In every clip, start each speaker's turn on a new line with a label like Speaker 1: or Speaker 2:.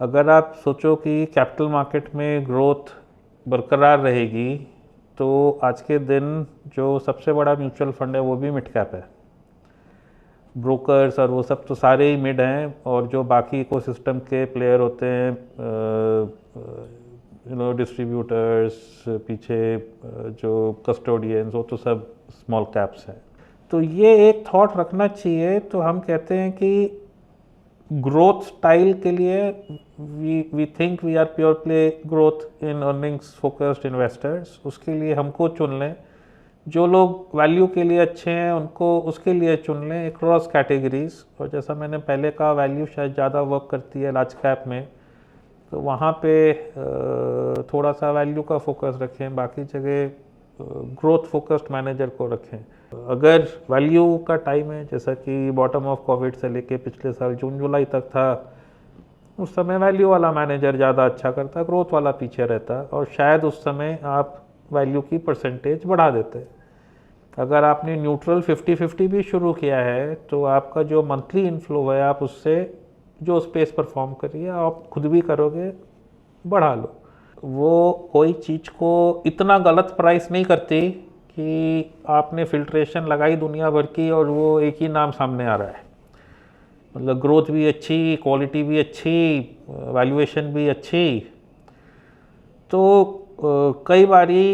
Speaker 1: अगर आप सोचो कि कैपिटल मार्केट में ग्रोथ बरकरार रहेगी तो आज के दिन जो सबसे बड़ा म्यूचुअल फंड है वो भी मिड कैप है। ब्रोकर्स और वो सब तो सारे ही मिड हैं, और जो बाकी इकोसिस्टम के प्लेयर होते हैं, डिस्ट्रीब्यूटर्स, पीछे जो कस्टोडियंस, वो तो सब स्मॉल कैप्स हैं। तो ये एक थॉट रखना चाहिए। तो हम कहते हैं कि ग्रोथ स्टाइल के लिए we think we are pure play growth in earnings focused investors. उसके लिए हमको चुन लें, जो लोग वैल्यू के लिए अच्छे हैं उनको उसके लिए चुन लें अक्रॉस कैटेगरीज। और जैसा मैंने पहले कहा, वैल्यू शायद ज़्यादा वर्क करती है लार्ज कैप में, तो वहाँ पे थोड़ा सा वैल्यू का फोकस रखें, बाकी जगह ग्रोथ फोकस्ड मैनेजर को रखें। अगर वैल्यू का टाइम है, जैसा कि बॉटम ऑफ कोविड से लेके पिछले साल जून जुलाई तक था, उस समय वैल्यू वाला मैनेजर ज़्यादा अच्छा करता, ग्रोथ वाला पीछे रहता, और शायद उस समय आप वैल्यू की परसेंटेज बढ़ा देते। अगर आपने न्यूट्रल 50-50 भी शुरू किया है तो आपका जो मंथली इनफ्लो है, आप उससे जो स्पेस परफॉर्म करिए, आप खुद भी करोगे, बढ़ा लो। वो कोई चीज़ को इतना गलत प्राइस नहीं करती कि आपने फिल्ट्रेशन लगाई दुनिया भर की और वो एक ही नाम सामने आ रहा है। मतलब ग्रोथ भी अच्छी, क्वालिटी भी अच्छी, वैल्यूएशन भी अच्छी। तो कई बारी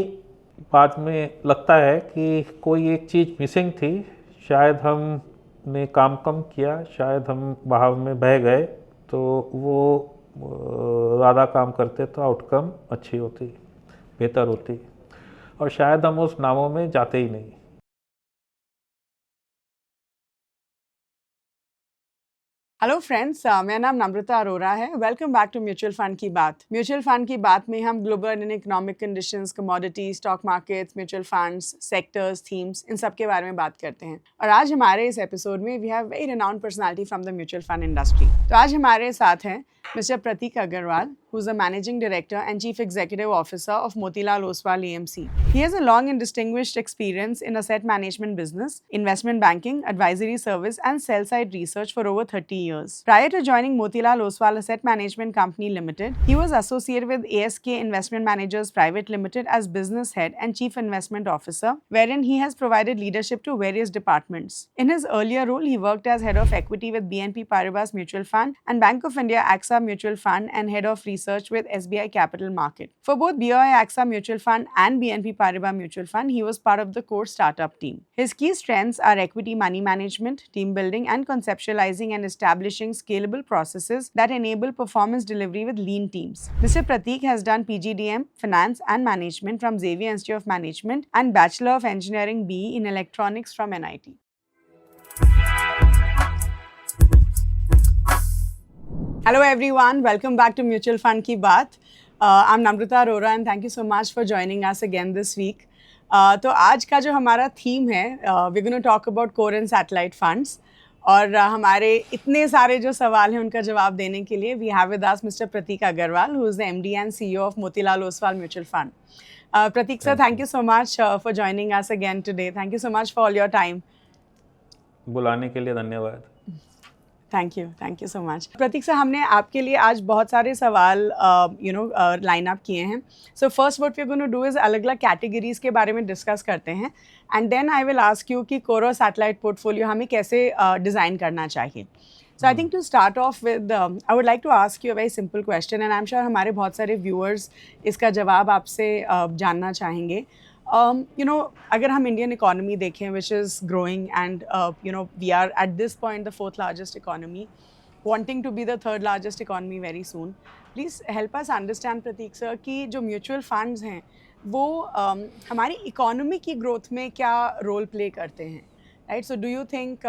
Speaker 1: बाद में लगता है कि कोई एक चीज़ मिसिंग थी, शायद हमने काम कम किया, शायद हम बहाव में बह गए, तो वो ज़्यादा काम करते तो आउटकम अच्छी होती, बेहतर होती, और शायद हम उस नामों में जाते ही नहीं।
Speaker 2: हेलो फ्रेंड्स, मेरा नाम नम्रता अरोरा है। Welcome back to mutual fund की बात। म्यूचुअल फंड की बात में हम global and economic conditions, commodity, stock markets, mutual funds, sectors, themes, इन सब के बारे में बात करते हैं। और आज हमारे इस एपिसोड में we have very renowned personality from the mutual fund industry. तो आज हमारे साथ हैं Mr. Pratik Agarwal, who is the Managing Director and Chief Executive Officer of Motilal Oswal AMC. He has a long and distinguished experience in asset management business, investment banking, advisory service, and sell-side research for over 30 years. Prior to joining Motilal Oswal Asset Management Company Limited, he was associated with ASK Investment Managers Private Limited as Business Head and Chief Investment Officer, wherein he has provided leadership to various departments. In his earlier role, he worked as Head of Equity with BNP Paribas Mutual Fund and Bank of India AXA Mutual Fund and Head of Research with SBI Capital Market. For both BOI AXA Mutual Fund and BNP Paribas Mutual Fund, he was part of the core startup team. His key strengths are equity money management, team building, and conceptualizing and establishing scalable processes that enable performance delivery with lean teams. Mr. Pratik has done PGDM, Finance and Management from Xavier Institute of Management and Bachelor of Engineering BE in Electronics from NIT. Hello everyone, welcome back to Mutual Fund Ki Baat. I'm Namrata Arora and thank you so much for joining us again this week. तो आज का जो हमारा theme है, we're going to talk about core and satellite funds. और हमारे इतने सारे जो सवाल हैं उनका जवाब देने के लिए we have with us Mr. Pratik Agarwal, who is the MD and CEO of Motilal Oswal Mutual Fund. Pratik sir, thank you so much for joining us again today. Thank you so much for all your time.
Speaker 1: बुलाने के लिए धन्यवाद।
Speaker 2: Thank you so much. Pratik sir, हमने आपके लिए आज बहुत सारे सवाल लाइन अप किए हैं। So first what we are going to do is अलग अलग कैटेगरीज के बारे में डिस्कस करते हैं, and then I will ask you कि कोर और सैटेलाइट पोर्टफोलियो हमें कैसे डिज़ाइन करना चाहिए। So I think to start off with I would like to ask you a very simple question, and I am sure हमारे बहुत सारे viewers इसका जवाब आपसे जानना चाहेंगे। अगर हम इंडियन इकोनॉमी देखें, which is growing and we are at this point the fourth largest economy, wanting to be the third largest economy very soon. Please help us understand, Pratik sir, कि जो म्यूचुअल फंड्स हैं वो हमारी economy की growth में क्या role play करते हैं, right? So do you think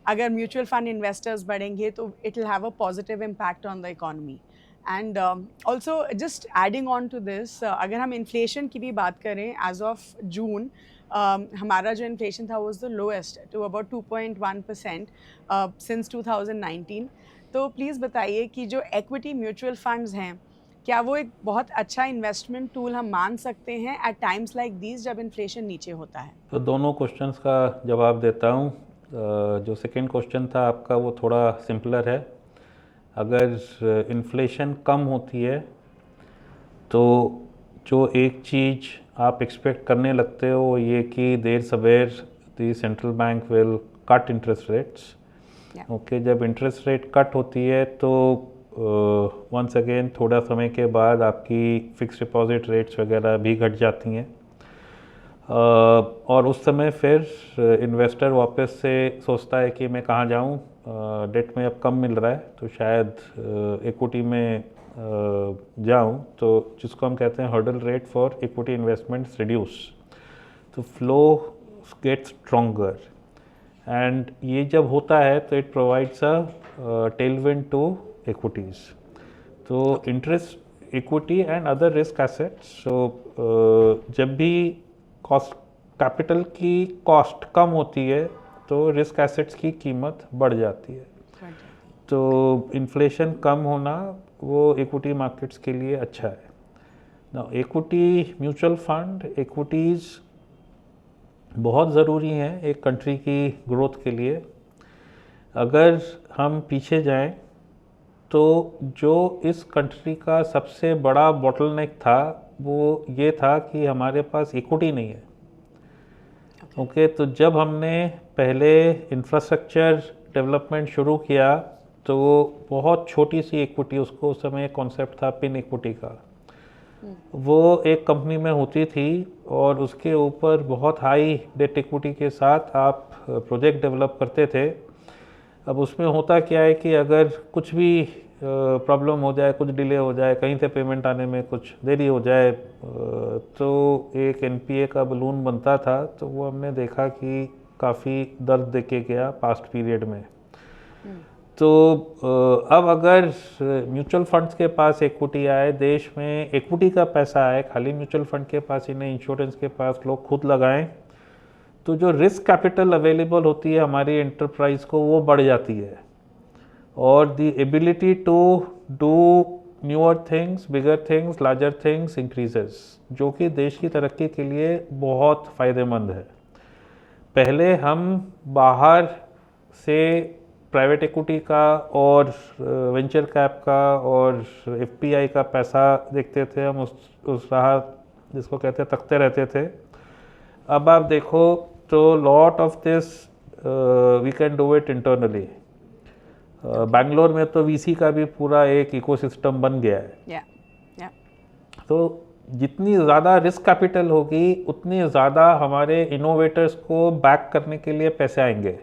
Speaker 2: अगर म्यूचुअल फंड इन्वेस्टर्स बढ़ेंगे तो it will have a positive impact on the economy? And also just adding on to this, अगर हम इन्फ्लेशन की भी बात करें, एज ऑफ जून हमारा जो इन्फ्लेशन था was the lowest to about 2.1% since 2019. तो प्लीज़ बताइए कि जो एक्विटी म्यूचुअल फंड्स हैं, क्या वो एक बहुत अच्छा इन्वेस्टमेंट टूल हम मान सकते हैं एट टाइम्स लाइक दीज जब इन्फ्लेशन नीचे होता है?
Speaker 1: तो दोनों क्वेश्चंस का जवाब देता हूँ। जो सेकंड क्वेश्चन था आपका वो थोड़ा सिंपलर है। अगर इन्फ्लेशन कम होती है तो जो एक चीज़ आप एक्सपेक्ट करने लगते हो वो ये कि देर सवेर the central bank will cut interest rates. Okay, जब इंटरेस्ट रेट कट होती है तो वंस अगेन थोड़ा समय के बाद आपकी फ़िक्स डिपॉजिट रेट्स वगैरह भी घट जाती हैं और उस समय फिर इन्वेस्टर वापस से सोचता है कि मैं कहाँ जाऊँ, डेट में अब कम मिल रहा है तो शायद इक्विटी में जाऊँ, तो जिसको हम कहते हैं hurdle rate for equity investments reduce, तो फ्लो गेट स्ट्रोंगर एंड ये जब होता है तो it provides a tailwind to equities. तो interest equity and other risk assets, so जब भी कॉस्ट कैपिटल की कॉस्ट कम होती है तो रिस्क एसेट्स की कीमत बढ़ जाती है। तो इन्फ्लेशन कम होना वो इक्विटी मार्केट्स के लिए अच्छा है। ना इक्विटी म्यूचुअल फंड इक्विटीज़ बहुत ज़रूरी हैं एक कंट्री की ग्रोथ के लिए। अगर हम पीछे जाएं तो जो इस कंट्री का सबसे बड़ा बॉटलनेक था वो ये था कि हमारे पास इक्विटी नहीं है। ओके, तो जब हमने पहले इंफ्रास्ट्रक्चर डेवलपमेंट शुरू किया तो बहुत छोटी सी इक्विटी, उसको उस समय कॉन्सेप्ट था पिन इक्विटी का, वो एक कंपनी में होती थी और उसके ऊपर बहुत हाई डेट इक्विटी के साथ आप प्रोजेक्ट डेवलप करते थे। अब उसमें होता क्या है कि अगर कुछ भी प्रॉब्लम हो जाए, कुछ डिले हो जाए, कहीं से पेमेंट आने में कुछ देरी हो जाए तो एक एनपीए का बलून बनता था। तो वो हमने देखा कि काफ़ी दर्द देके गया पास्ट पीरियड में। तो अब अगर म्यूचुअल फंड्स के पास इक्विटी आए, देश में इक्विटी का पैसा आए, खाली म्यूचुअल फंड के पास ही नहीं, इंश्योरेंस के पास लोग खुद लगाएं, तो जो रिस्क कैपिटल अवेलेबल होती है हमारी एंटरप्राइज को वो बढ़ जाती है और the ability to do newer things, bigger things, larger things increases, जो कि देश की तरक्की के लिए बहुत फ़ायदेमंद है। पहले हम बाहर से प्राइवेट इक्विटी का और वेंचर कैप का और एफपीआई का पैसा देखते थे, हम उस राह जिसको कहते हैं तकते रहते थे। अब आप देखो तो lot of this we can do it internally. Bangalore में तो वीसी का भी पूरा एक इकोसिस्टम बन गया है। तो जितनी ज़्यादा रिस्क कैपिटल होगी उतनी ज़्यादा हमारे इनोवेटर्स को बैक करने के लिए पैसे आएंगे।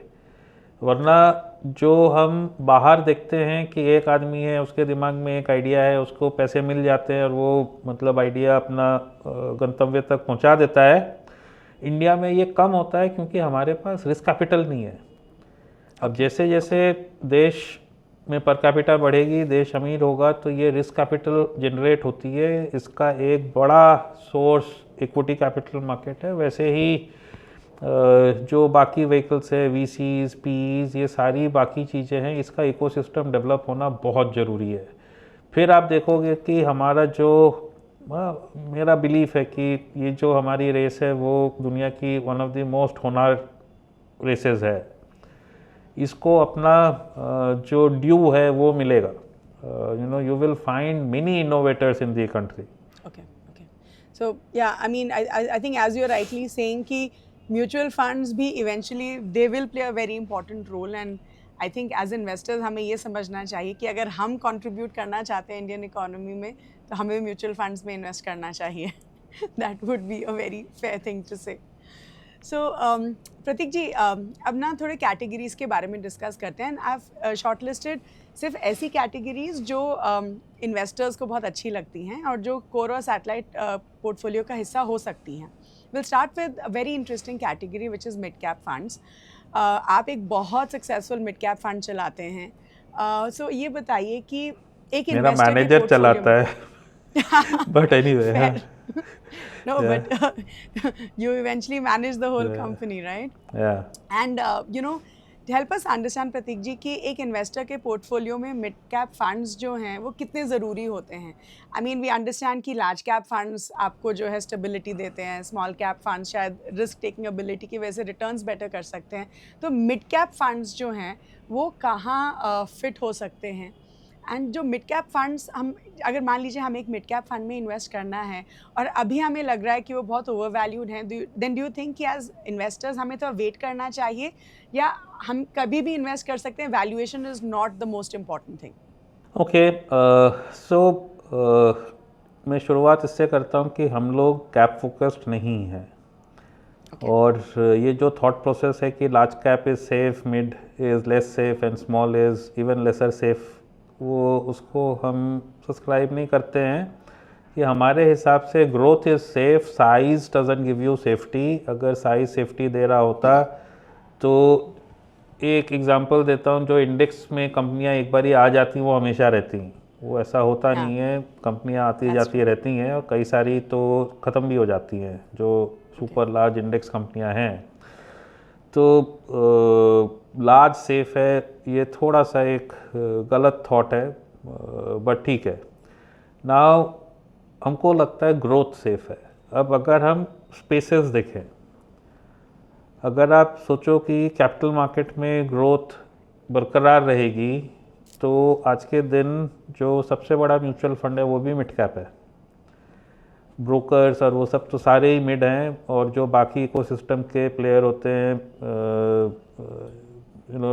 Speaker 1: वरना जो हम बाहर देखते हैं कि एक आदमी है, उसके दिमाग में एक आइडिया है, उसको पैसे मिल जाते हैं और वो मतलब आइडिया अपना गंतव्य तक पहुंचा देता है। इंडिया में ये कम होता है क्योंकि हमारे पास रिस्क कैपिटल नहीं है। अब जैसे जैसे देश में पर कैपिटा बढ़ेगी, देश अमीर होगा, तो ये रिस्क कैपिटल जनरेट होती है। इसका एक बड़ा सोर्स इक्विटी कैपिटल मार्केट है। वैसे ही जो बाकी व्हीकल्स है, वीसीज, पीईज, ये सारी बाकी चीज़ें हैं, इसका इकोसिस्टम डेवलप होना बहुत ज़रूरी है। फिर आप देखोगे कि हमारा जो मेरा बिलीफ है कि ये जो हमारी रेस है वो दुनिया की one of the most honour races है। इसको अपना जो ड्यू है वो मिलेगा। You will find many innovators in the country.
Speaker 2: Okay. So yeah, I mean, I think as you're rightly saying कि म्यूचुअल फंड्स भी eventually they will play a very important role and I think as investors हमें ये समझना चाहिए कि अगर हम contribute करना चाहते हैं इंडियन इकोनॉमी में तो हमें म्यूचुअल फंड्स में इन्वेस्ट करना चाहिए। That would be a very fair thing to say. So प्रतीक जी, अब ना थोड़े कैटेगरीज के बारे में डिस्कस करते हैं। आई शॉर्टलिस्टेड सिर्फ ऐसी कैटेगरीज जो इन्वेस्टर्स को बहुत अच्छी लगती हैं और जो कोर और सैटेलाइट पोर्टफोलियो का हिस्सा हो सकती हैं। Will start with a very interesting category which is mid cap funds. आप एक बहुत सक्सेसफुल मिड कैप फंड चलाते हैं। सो ये बताइए कि एक
Speaker 1: मेरा मैनेजर चलाता है but anyway
Speaker 2: No, but you eventually manage the whole company, right?
Speaker 1: Yeah.
Speaker 2: And help us understand प्रतीक जी कि एक इन्वेस्टर के पोर्टफोलियो में मिड कैप फंड्स जो हैं वो कितने ज़रूरी होते हैं। आई मीन वी अंडरस्टैंड कि लार्ज कैप फंड्स आपको जो है स्टेबिलिटी देते हैं, स्मॉल कैप फंड्स शायद रिस्क टेकिंग एबिलिटी की वजह से रिटर्न्स बेटर कर सकते हैं। तो मिड कैप फंड्स जो हैं वो कहाँ फिट हो सकते हैं एंड जो मिड कैप फंड्स, हम अगर मान लीजिए हम एक मिड कैप फंड में इन्वेस्ट करना है और अभी हमें लग रहा है कि वो बहुत ओवर वैल्यूड है, देन डू यू थिंक कि एज इन्वेस्टर्स हमें तो वेट करना चाहिए, या हम कभी भी इन्वेस्ट कर सकते हैं, valuation is not the most important thing?
Speaker 1: Okay, so मैं शुरुआत इससे करता हूँ कि हम लोग कैप फोकस्ड नहीं हैं। और ये जो थॉट प्रोसेस है कि large cap is safe, mid is less safe and small is even laser safe, वो उसको हम सब्सक्राइब नहीं करते हैं। कि हमारे हिसाब से growth is safe, size doesn't give you safety. अगर साइज सेफ्टी दे रहा होता तो एक एग्जांपल देता हूँ, जो इंडेक्स में कंपनियाँ एक बार ही आ जाती वो हमेशा रहती हैं, वो ऐसा होता नहीं है। कंपनियाँ आती जाती रहती हैं और कई सारी तो ख़त्म भी हो जाती हैं जो सुपर लार्ज इंडेक्स कंपनियां हैं। तो लार्ज सेफ है, ये थोड़ा सा एक गलत थॉट है, बट ठीक है। नाउ हमको लगता है ग्रोथ सेफ है। अब अगर हम स्पेसेस देखें, अगर आप सोचो कि कैपिटल मार्केट में ग्रोथ बरकरार रहेगी, तो आज के दिन जो सबसे बड़ा म्यूचुअल फंड है वो भी मिड कैप है। ब्रोकर्स और वो सब तो सारे ही मिड हैं, और जो बाकी इकोसिस्टम के प्लेयर होते हैं,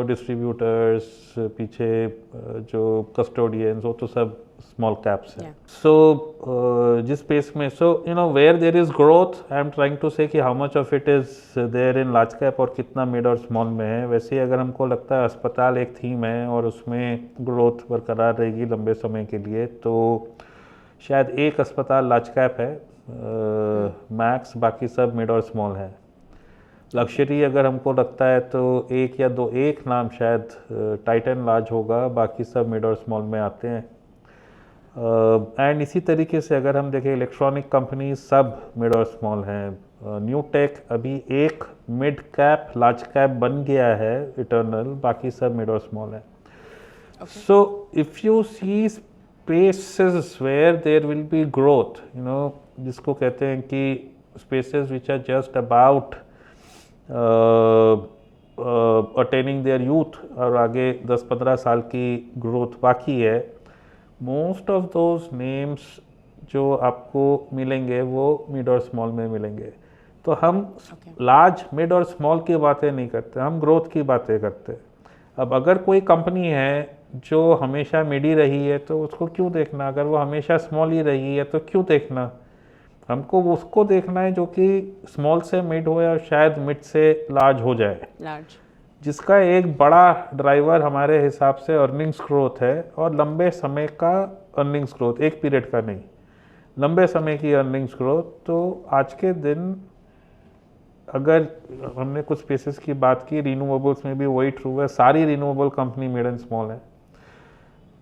Speaker 1: डिस्ट्रीब्यूटर्स, पीछे जो कस्टोडियंस, वो तो सब स्मॉल कैप्स हैं। सो जिस स्पेस में, where there is growth, I am trying to say कि how much of it is there in large cap और कितना मिड और स्मॉल में है। वैसे ही अगर हमको लगता है अस्पताल एक थीम है और उसमें ग्रोथ बरकरार रहेगी लंबे समय के लिए, तो शायद एक अस्पताल लार्ज कैप है मैक्स, बाकी सब मिड और स्मॉल है। लग्जरी अगर हमको लगता है तो एक या दो, एक नाम शायद टाइटन लार्ज होगा, बाकी सब मिड और स्मॉल में आते हैं। एंड इसी तरीके से अगर हम देखें, इलेक्ट्रॉनिक कंपनी सब मिड और स्मॉल हैं। न्यू टेक अभी एक मिड कैप लार्ज कैप बन गया है, इटर्नल, बाकी सब मिड और स्मॉल है। So if you see spaces where there will be growth, जिसको कहते हैं कि spaces which are just about attaining their youth, और आगे 10-15 साल की ग्रोथ बाकी है, most of those names जो आपको मिलेंगे वो मिड और स्मॉल में मिलेंगे। तो हम लार्ज, मिड और स्मॉल की बातें नहीं करते, हम ग्रोथ की बातें करते हैं। अब अगर कोई कंपनी है जो हमेशा मिड ही रही है तो उसको क्यों देखना, अगर वो हमेशा स्मॉल ही रही है तो क्यों देखना। हमको उसको देखना है जो कि स्मॉल से मिड हो या शायद मिड से लार्ज हो जाए, जिसका एक बड़ा ड्राइवर हमारे हिसाब से अर्निंग्स ग्रोथ है, और लंबे समय का अर्निंग्स ग्रोथ, एक पीरियड का नहीं, लंबे समय की अर्निंग्स ग्रोथ। तो आज के दिन अगर हमने कुछ स्पेसेस की बात की, रिन्यूएबल्स में भी वही ट्रू है, सारी renewable company mid and small है।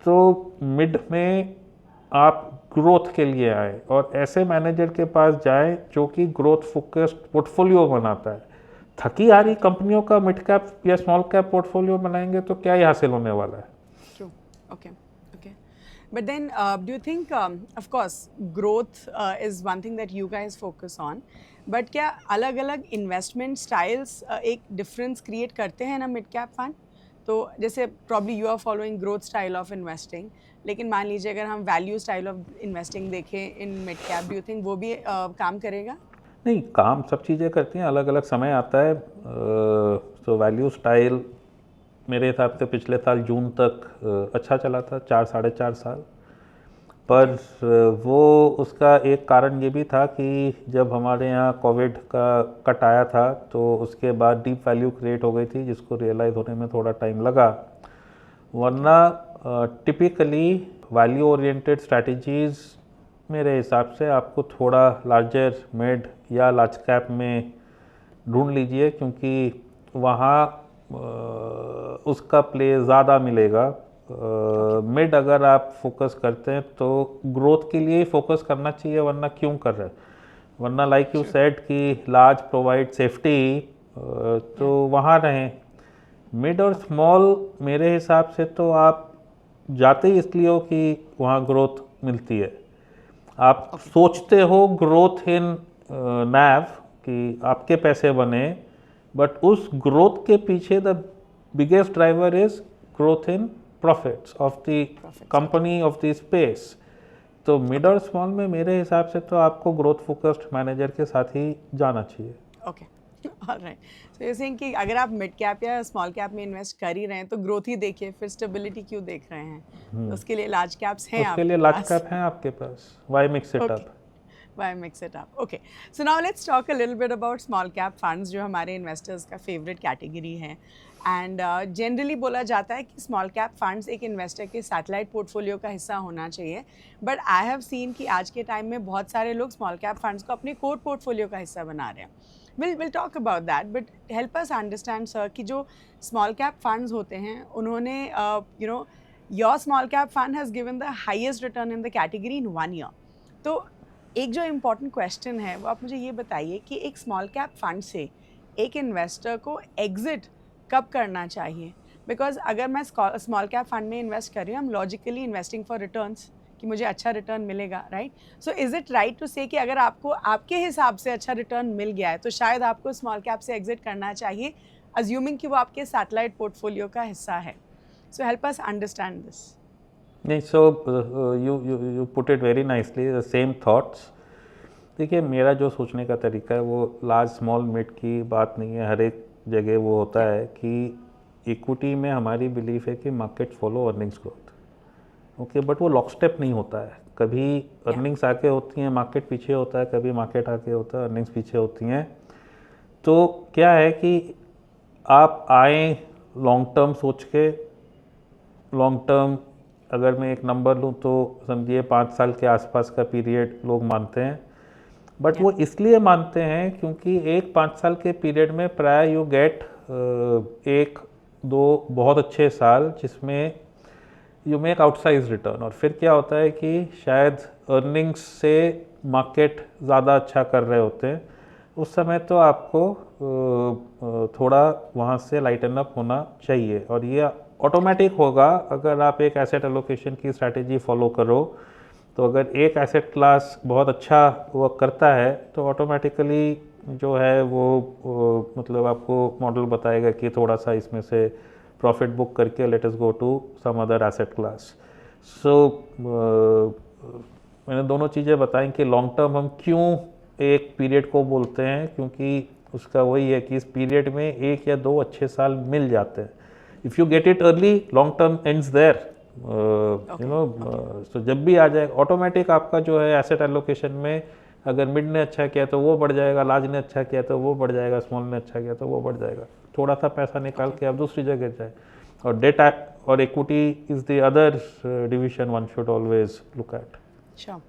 Speaker 1: तो मिड में आप ग्रोथ के लिए आए और ऐसे मैनेजर के पास जाएं जो कि ग्रोथ फोकस्ड पोर्टफोलियो बनाता है। थकी हारी कंपनियों का मिड कैप या स्मॉल कैप पोर्टफोलियो बनाएंगे तो क्या ही हासिल होने वाला है।
Speaker 2: True. Okay. But then, do you think, of course, growth is one thing that you guys focus on, but क्या अलग-अलग इन्वेस्टमेंट स्टाइल्स एक डिफरेंस क्रिएट करते हैं ना मिड कैप फंड? तो जैसे probably you are following growth style of investing, लेकिन मान लीजिए अगर हम वैल्यू स्टाइल ऑफ इन्वेस्टिंग देखें in mid cap, do you think वो भी काम करेगा?
Speaker 1: नहीं, काम सब चीज़ें करती हैं, अलग अलग समय आता है। तो वैल्यू स्टाइल मेरे हिसाब से पिछले साल जून तक अच्छा चला था, 4-4.5 साल। पर वो उसका एक कारण ये भी था कि जब हमारे यहाँ कोविड का कट आया था तो उसके बाद डीप वैल्यू क्रिएट हो गई थी, जिसको रियलाइज़ होने में थोड़ा टाइम लगा। वरना टिपिकली वैल्यू ओरिएंटेड स्ट्रैटेजीज़ मेरे हिसाब से आपको थोड़ा लार्जर मिड या लार्ज कैप में ढूंढ लीजिए, क्योंकि वहाँ उसका प्ले ज़्यादा मिलेगा। मिड अगर आप फोकस करते हैं तो ग्रोथ के लिए ही फोकस करना चाहिए, वरना क्यों कर रहे हैं। वरना लाइक यू सेड कि लार्ज प्रोवाइड सेफ्टी, तो वहाँ रहें। मिड और स्मॉल मेरे हिसाब से तो आप जाते ही इसलिए हो कि वहाँ ग्रोथ मिलती है। आप सोचते हो ग्रोथ इन नैव कि आपके पैसे बने, बट उस ग्रोथ के पीछे the biggest driver is growth in profits of the company of the space. तो मिड और स्मॉल में मेरे हिसाब से तो आपको ग्रोथ फोकस्ड मैनेजर के साथ ही जाना चाहिए।
Speaker 2: Okay, alright. So you saying कि अगर आप मिड कैप या स्मॉल कैप में इन्वेस्ट कर ही रहे हैं तो ग्रोथ ही देखिए, फिर स्टेबिलिटी क्यों देख रहे हैं? तो उसके लिए लार्ज कैप्स हैं
Speaker 1: उसके लिए लार्ज कैप हैं आपके पास। Why mix it up?
Speaker 2: Why mix it up? Okay, so now let's talk a little bit about small cap funds, जो हमारे investors का favorite category है। And generally बोला जाता है कि small cap funds एक investor के satellite portfolio का हिस्सा होना चाहिए, but I have seen कि आज के time में बहुत सारे लोग small cap funds को अपने core portfolio का हिस्सा बना रहे हैं। We'll talk about that, but help us understand sir कि जो small cap funds होते हैं उन्होंने you know your small cap fund has given the highest return in the category in 1 year। तो एक जो इम्पॉर्टेंट क्वेश्चन है वो आप मुझे ये बताइए कि एक स्मॉल कैप फंड से एक इन्वेस्टर को एग्जिट कब करना चाहिए? बिकॉज अगर मैं स्मॉल कैप फंड में इन्वेस्ट कर रही हूँ, I am logically investing for returns कि मुझे अच्छा रिटर्न मिलेगा, right? So is it right to say कि अगर आपको आपके हिसाब से अच्छा रिटर्न मिल गया है तो शायद आपको स्मॉल कैप से एग्जिट करना चाहिए, अज्यूमिंग कि वो आपके सैटेलाइट पोर्टफोलियो का हिस्सा है। So help us understand this.
Speaker 1: नहीं, so you put it very nicely, the same thoughts. देखिए, मेरा जो सोचने का तरीका है वो लार्ज स्मॉल मिड की बात नहीं है। हर एक जगह वो होता है कि इक्विटी में हमारी बिलीफ है कि market follow earnings growth, okay, but वो लॉक स्टेप नहीं होता है। कभी अर्निंग्स आके होती हैं, मार्केट पीछे होता है, कभी मार्केट आके होता है, अर्निंग्स पीछे होती हैं। तो क्या है कि आप आए लॉन्ग टर्म सोच के, लॉन्ग टर्म अगर मैं एक नंबर लूँ तो समझिए 5 साल के आसपास का पीरियड लोग मानते हैं, बट वो इसलिए मानते हैं क्योंकि एक 5 साल के पीरियड में प्राय यू गेट 1-2 बहुत अच्छे साल जिसमें यू मेक आउटसाइज रिटर्न, और फिर क्या होता है कि शायद अर्निंग्स से मार्केट ज़्यादा अच्छा कर रहे होते हैं। उस समय तो आपको थोड़ा वहाँ से लाइटन अप होना चाहिए, और ये ऑटोमेटिक होगा अगर आप एक एसेट एलोकेशन की स्ट्रैटेजी फॉलो करो। तो अगर एक एसेट क्लास बहुत अच्छा वर्क करता है तो ऑटोमेटिकली जो है वो मतलब आपको मॉडल बताएगा कि थोड़ा सा इसमें से प्रॉफिट बुक करके let us go to some other asset class. So मैंने दोनों चीज़ें बताई कि लॉन्ग टर्म हम क्यों एक पीरियड को बोलते हैं, क्योंकि उसका वही है कि इस पीरियड में 1 या 2 अच्छे साल मिल जाते हैं। If you get it early, long term ends there, you know. तो जब भी आ जाए ऑटोमेटिक आपका जो है एसेट एलोकेशन में, अगर मिड ने अच्छा किया तो वो बढ़ जाएगा, लार्ज ने अच्छा किया तो वो बढ़ जाएगा, स्मॉल ने अच्छा किया तो वो बढ़ जाएगा। थोड़ा सा पैसा निकाल के आप दूसरी जगह जाए, और डेट और equity is the other division one should always look at.
Speaker 2: Sure.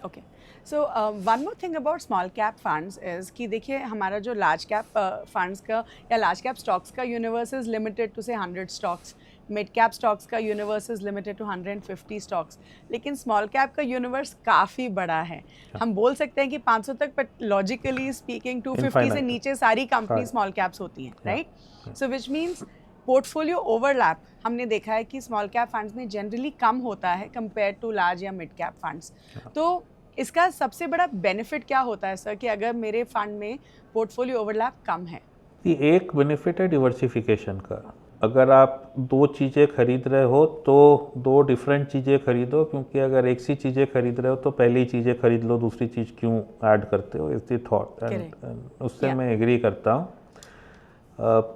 Speaker 2: Okay. So one more thing about small cap funds is कि देखिए हमारा जो large cap funds का या large cap stocks का universe is limited to say 100 stocks, mid cap stocks का universe is limited to 150 stocks, लेकिन small cap का universe काफ़ी बड़ा है। हम बोल सकते हैं कि 500 तक, but logically speaking 250 से नीचे सारी company small caps होती हैं, right? So which means portfolio overlap हमने देखा है कि स्मॉल कैप फंड्स में जनरली कम होता है कंपेयर टू लार्ज या मिड कैप फंड्स। तो इसका सबसे बड़ा बेनिफिट क्या होता है सर कि अगर मेरे फंड में पोर्टफोलियो ओवरलैप कम है?
Speaker 1: एक बेनिफिट है डिवर्सिफिकेशन का। अगर आप 2 चीज़ें खरीद रहे हो तो 2 डिफरेंट चीज़ें खरीदो, क्योंकि अगर एक सी चीज़ें खरीद रहे हो तो पहली चीज़ें खरीद लो, दूसरी चीज़ क्यों ऐड करते हो, इज द थॉट। उससे मैं एग्री करता हूँ।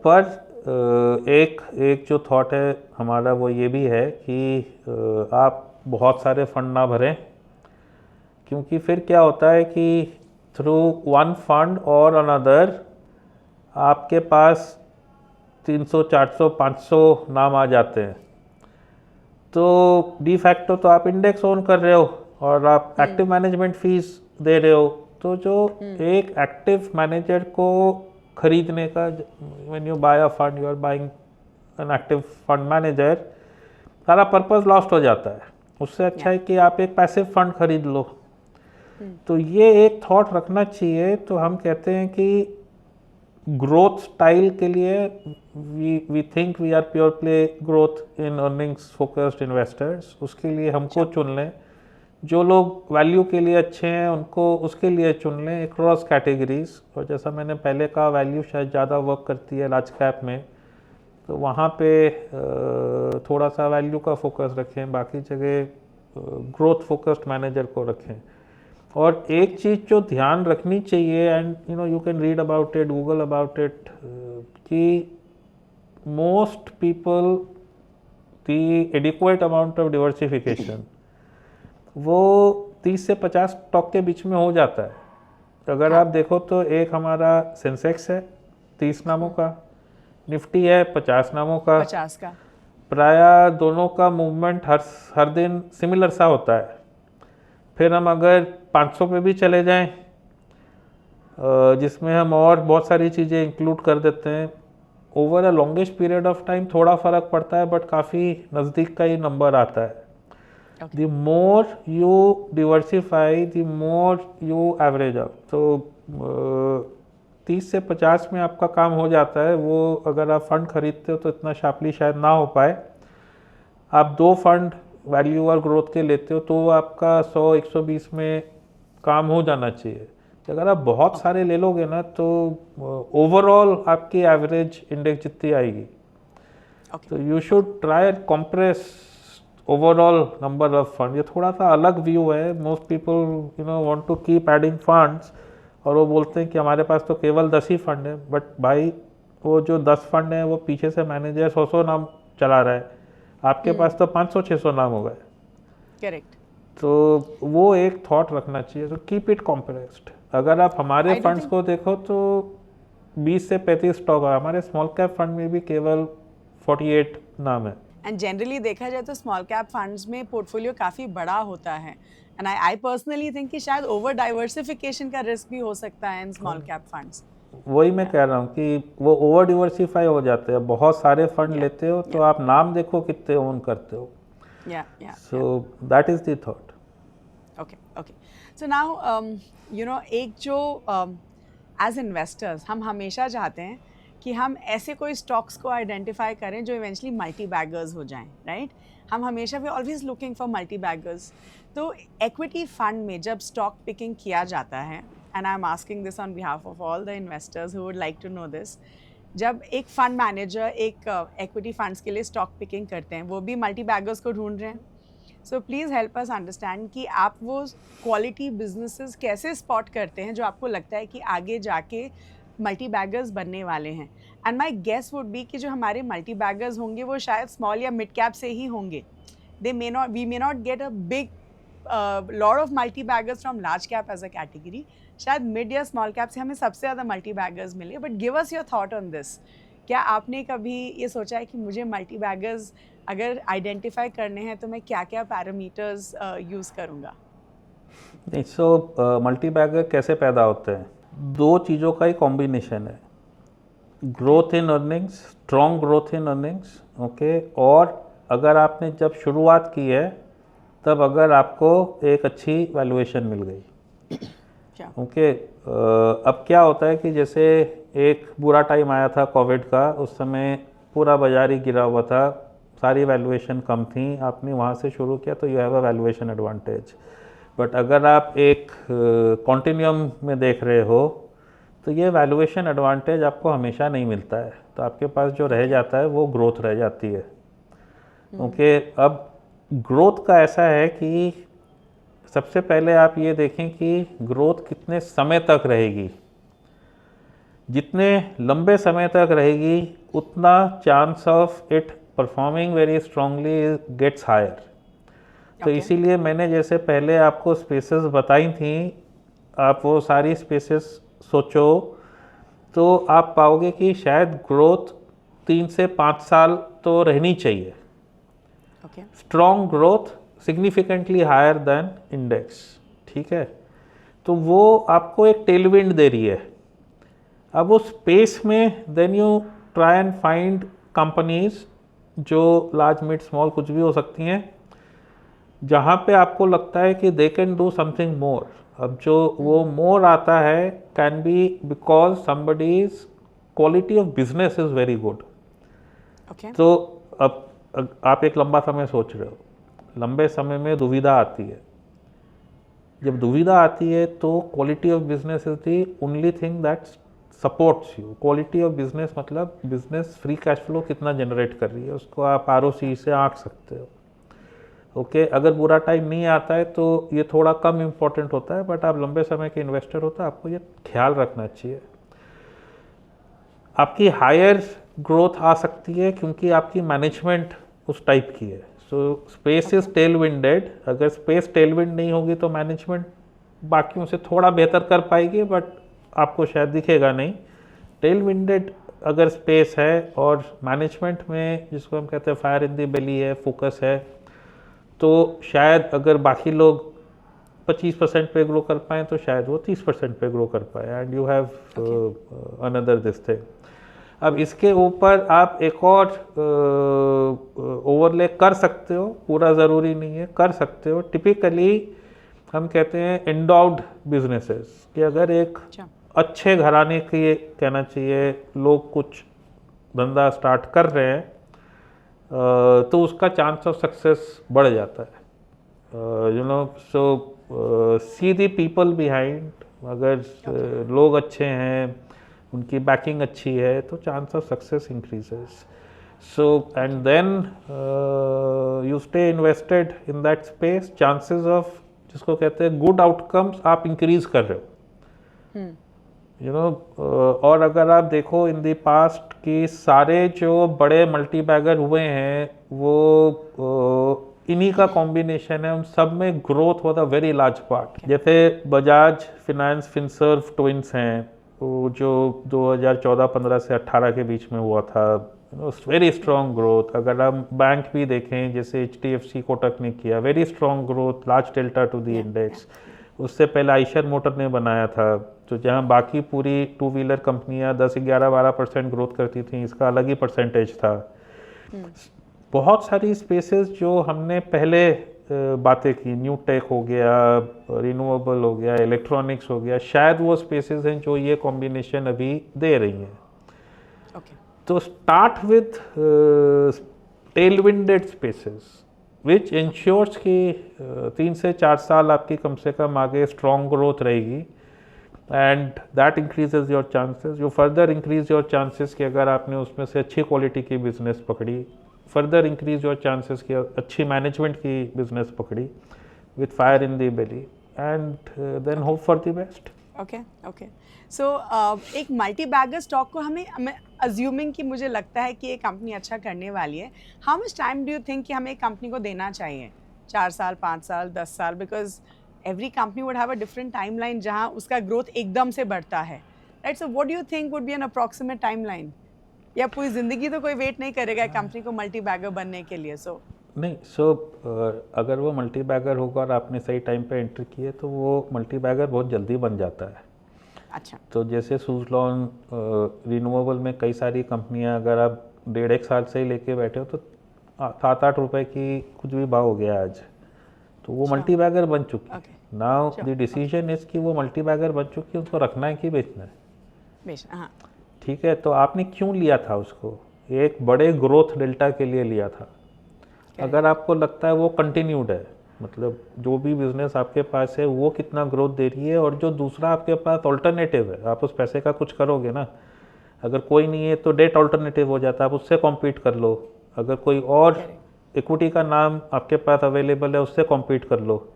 Speaker 1: पर एक जो थॉट है हमारा वो ये भी है कि आप बहुत सारे फंड ना भरें, क्योंकि फिर क्या होता है कि थ्रू वन फंड और अनदर आपके पास 300, 400, 500 नाम आ जाते हैं। तो डी फैक्टो तो आप इंडेक्स ओन कर रहे हो और आप एक्टिव मैनेजमेंट फीस दे रहे हो। तो जो एक एक्टिव मैनेजर को खरीदने का, when you buy a fund you are buying an active fund manager, सारा पर्पस लॉस्ट हो जाता है। उससे अच्छा है कि आप एक पैसिव फंड खरीद लो। तो ये एक थॉट रखना चाहिए। तो हम कहते हैं कि ग्रोथ स्टाइल के लिए we think we are pure play growth in earnings focused investors. उसके लिए हमको चुन लें, जो लोग वैल्यू के लिए अच्छे हैं उनको उसके लिए चुन लें अक्रॉस कैटेगरीज। और जैसा मैंने पहले कहा, वैल्यू शायद ज़्यादा वर्क करती है लार्ज कैप में, तो वहाँ पे थोड़ा सा वैल्यू का फोकस रखें, बाकी जगह ग्रोथ फोकस्ड मैनेजर को रखें। और एक चीज़ जो ध्यान रखनी चाहिए, and you can read about it, Google about it, कि most people the adequate amount of diversification वो 30 से 50 स्टॉक के बीच में हो जाता है। अगर आप देखो तो एक हमारा सेंसेक्स है 30 नामों का, निफ्टी है 50 नामों का,
Speaker 2: 50 का,
Speaker 1: प्राय दोनों का मूवमेंट हर दिन सिमिलर सा होता है। फिर हम अगर 500 पे भी चले जाएं, जिसमें हम और बहुत सारी चीज़ें इंक्लूड कर देते हैं, over a longest period of time थोड़ा फ़र्क पड़ता है, बट काफ़ी नज़दीक का ही नंबर आता है। The more you diversify, the more you average out. तो 30 से 50 में आपका काम हो जाता है। वो अगर आप फंड खरीदते हो तो इतना शार्पली शायद ना हो पाए। आप 2 फंड वैल्यू और ग्रोथ के लेते हो तो आपका 100-120 में काम हो जाना चाहिए। अगर आप बहुत सारे ले लोगे ना तो ओवरऑल आपकी एवरेज इंडेक्स जितनी आएगी। तो you should try compress overall number of fund. ये थोड़ा सा अलग व्यू है। Most people want to keep adding funds, और वो बोलते हैं कि हमारे पास तो केवल 10 ही फंड है। बट भाई वो जो 10 फंड है वो पीछे से मैनेजर 100 नाम चला रहा है, आपके पास तो 500-600 नाम हो गए।
Speaker 2: करेक्ट।
Speaker 1: तो वो एक थॉट रखना चाहिए। तो कीप इट कॉम्प्रेस्ड। अगर आप हमारे फंड्स को देखो तो 20 से 35 स्टॉक है, हमारे स्मॉल कैप फंड में भी केवल 48 नाम है।
Speaker 2: एंड जनरली देखा जाए तो स्मॉल कैप फंड्स में पोर्टफोलियो काफ़ी बड़ा होता है, एंड आई पर्सनली थिंक कि शायद ओवर डाइवर्सिफिकेशन का रिस्क भी हो सकता है इन स्मॉल कैप फंड्स।
Speaker 1: वही मैं कह रहा हूँ कि वो ओवर डिवर्सिफाई हो जाते हैं, बहुत सारे फंड लेते हो तो आप नाम देखो कितने ओन करते हो। So that is the thought.
Speaker 2: Okay so now एक जो एज इन्वेस्टर्स हम हमेशा चाहते हैं कि हम ऐसे कोई स्टॉक्स को आइडेंटिफाई करें जो इवेंचुअली मल्टी बैगर्स हो जाएं, राइट? हम हमेशा we always looking for multi baggers. तो इक्विटी फंड में जब स्टॉक पिकिंग किया जाता है, and I am asking this on behalf of all the investors who would like to know this, जब एक फंड मैनेजर एक इक्विटी फंड्स के लिए स्टॉक पिकिंग करते हैं, वो भी मल्टी बैगर्स को ढूंढ रहे हैं। So please help us understand कि आप वो क्वालिटी बिजनेसेस कैसे स्पॉट करते हैं जो आपको लगता है कि आगे जाके मल्टी बैगर्स बनने वाले हैं। And my guess would be कि जो हमारे मल्टी बैगर्स होंगे वो शायद स्मॉल या मिड कैप से ही होंगे। We may not get a big lot of multi baggers from large cap as a category. शायद मिड या स्मॉल कैप से हमें सबसे ज़्यादा मल्टी बैगर्स मिले। But give us your thought on this. क्या आपने कभी ये सोचा है कि मुझे मल्टी बैगर्स अगर आइडेंटिफाई करने हैं तो मैं क्या क्या पैरामीटर्स यूज़ करूँगा?
Speaker 1: नहीं, सो मल्टी बैगर कैसे पैदा होते हैं? 2 चीज़ों का ही कॉम्बिनेशन है, growth in earnings, strong growth in earnings, okay. और अगर आपने जब शुरुआत की है तब अगर आपको एक अच्छी वैल्यूएशन मिल गई, ओके। अब क्या होता है कि जैसे एक बुरा टाइम आया था कोविड का, उस समय पूरा बाजार ही गिरा हुआ था, सारी वैल्यूएशन कम थी, आपने वहाँ से शुरू किया तो you have a valuation advantage. But अगर आप एक कॉन्टिन्यूम में देख रहे हो तो ये वैल्यूएशन एडवांटेज आपको हमेशा नहीं मिलता है, तो आपके पास जो रह जाता है वो ग्रोथ रह जाती है, ओके। अब ग्रोथ का ऐसा है कि सबसे पहले आप ये देखें कि ग्रोथ कितने समय तक रहेगी। जितने लंबे समय तक रहेगी उतना chance of it performing very strongly gets higher. तो इसीलिए मैंने जैसे पहले आपको स्पेसेस बताई थी, आप वो सारी स्पेसेस सोचो तो आप पाओगे कि शायद ग्रोथ 3 से 5 साल तो रहनी चाहिए। Strong growth significantly higher than index, ठीक है। तो वो आपको एक टेलविंड दे रही है। अब वो स्पेस में then you try and find companies जो लार्ज मिड स्मॉल कुछ भी हो सकती हैं, जहाँ पे आपको लगता है कि they can do something more. अब जो वो मोर आता है can be because somebody's quality of business is very good. तो अब आप एक लंबा समय सोच रहे हो, लंबे समय में दुविधा आती है। जब दुविधा आती है तो quality of business is the only thing that supports you. Quality of business मतलब बिजनेस फ्री कैश फ्लो कितना जनरेट कर रही है, उसको आप ROC से आंक सकते हो। ओके अगर बुरा टाइम नहीं आता है तो ये थोड़ा कम इम्पोर्टेंट होता है, बट आप लंबे समय के इन्वेस्टर होता है, आपको ये ख्याल रखना चाहिए। आपकी हायर ग्रोथ आ सकती है क्योंकि आपकी मैनेजमेंट उस टाइप की है। So space is tailwinded. अगर स्पेस टेल विंड नहीं होगी तो मैनेजमेंट बाकियों से थोड़ा बेहतर कर पाएगी, बट आपको शायद दिखेगा नहीं। टेल विंडेड अगर स्पेस है और मैनेजमेंट में जिसको हम कहते हैं फायर इन द बेली है, फोकस है, तो शायद अगर बाकी लोग 25% पे ग्रो कर पाएँ तो शायद वो 30% पे ग्रो कर पाए, and you have another this thing. अब इसके ऊपर आप एक और ओवरले कर सकते हो, पूरा ज़रूरी नहीं है, कर सकते हो। टिपिकली हम कहते हैं एंडोव्ड बिजनेसेस कि अगर एक अच्छे घराने के कहना चाहिए लोग कुछ धंधा स्टार्ट कर रहे हैं तो उसका चांस ऑफ सक्सेस बढ़ जाता है। You know, so see the people behind. अगर लोग अच्छे हैं, उनकी बैकिंग अच्छी है, तो chance of success increases. So and then you stay invested in that space, chances of जिसको कहते हैं गुड आउटकम्स आप इंक्रीज कर रहे हो। यू नो, और अगर आप देखो इन द पास्ट कि सारे जो बड़े मल्टी बैगर हुए हैं वो इन्हीं का कॉम्बिनेशन है, उन सब में growth was a very large part. जैसे बजाज फिनेंस फिनसर्व ट्विंस हैं, वो जो 2014-15 से 18 के बीच में हुआ था, वेरी स्ट्रॉन्ग ग्रोथ। अगर हम बैंक भी देखें जैसे HDFC कोटक ने किया, very strong growth, large delta two the index. उससे पहले आइशर मोटर ने बनाया था, तो जहाँ बाकी पूरी टू व्हीलर कंपनियाँ 10, 11, 12% ग्रोथ करती थी, इसका अलग ही परसेंटेज था। बहुत सारी स्पेसेस जो हमने पहले बातें की, न्यू टेक हो गया, रिन्यूएबल हो गया, इलेक्ट्रॉनिक्स हो गया, शायद वो स्पेसेस हैं जो ये कॉम्बिनेशन अभी दे रही हैं। तो start with tailwinded spaces which ensures कि 3 से 4 साल आपकी कम से कम आगे स्ट्रॉन्ग ग्रोथ रहेगी, and that increases your chances. You further increase your chances कि अगर आपने उसमें से अच्छी क्वालिटी की बिजनेस पकड़ी, फर्दर इंक्रीज योर चांसेस कि अच्छी मैनेजमेंट की बिजनेस पकड़ी with fire in the belly, and then hope for the best.
Speaker 2: Okay okay, so एक मल्टी बैगर स्टॉक को हमें अज्यूमिंग कि मुझे लगता है कि ये कंपनी अच्छा करने वाली है, how much time do you think कि हमें एक कंपनी को देना चाहिए? 4 साल, 5 साल, 10 साल? Because every company would have a different timeline जहाँ उसका ग्रोथ एकदम से बढ़ता है, right? So what do you think would be an approximate timeline? या पूरी जिंदगी तो कोई वेट नहीं करेगा कंपनी को मल्टी बैगर बनने के लिए? सो
Speaker 1: नहीं, अगर वो मल्टी बैगर होगा और आपने सही टाइम पे एंटर किए तो वो मल्टी बैगर बहुत जल्दी बन जाता है।
Speaker 2: अच्छा,
Speaker 1: तो जैसे सुज़लॉन रिन्यूएबल में कई सारी कंपनियां, अगर आप 1.5 साल से ही लेके बैठे हो तो 7-8 रुपए की कुछ भी भाव हो गया आज, तो वो मल्टी बैगर बन चुकी है। नाउ द डिसीजन इज कि वो मल्टी बैगर बन चुकी है, उसको रखना है कि बेचना है।
Speaker 2: हाँ,
Speaker 1: ठीक है, तो आपने क्यों लिया था उसको? एक बड़े ग्रोथ डेल्टा के लिए लिया था। अगर आपको लगता है वो कंटिन्यूड है, मतलब जो भी बिजनेस आपके पास है वो कितना ग्रोथ दे रही है, और जो दूसरा आपके पास ऑल्टरनेटिव है, आप उस पैसे का कुछ करोगे ना। अगर कोई नहीं है तो डेट ऑल्टरनेटिव हो जाता है, आप उससे कॉम्पीट कर लो। अगर कोई और इक्विटी का नाम आपके पास अवेलेबल है, उससे कॉम्पीट कर लो।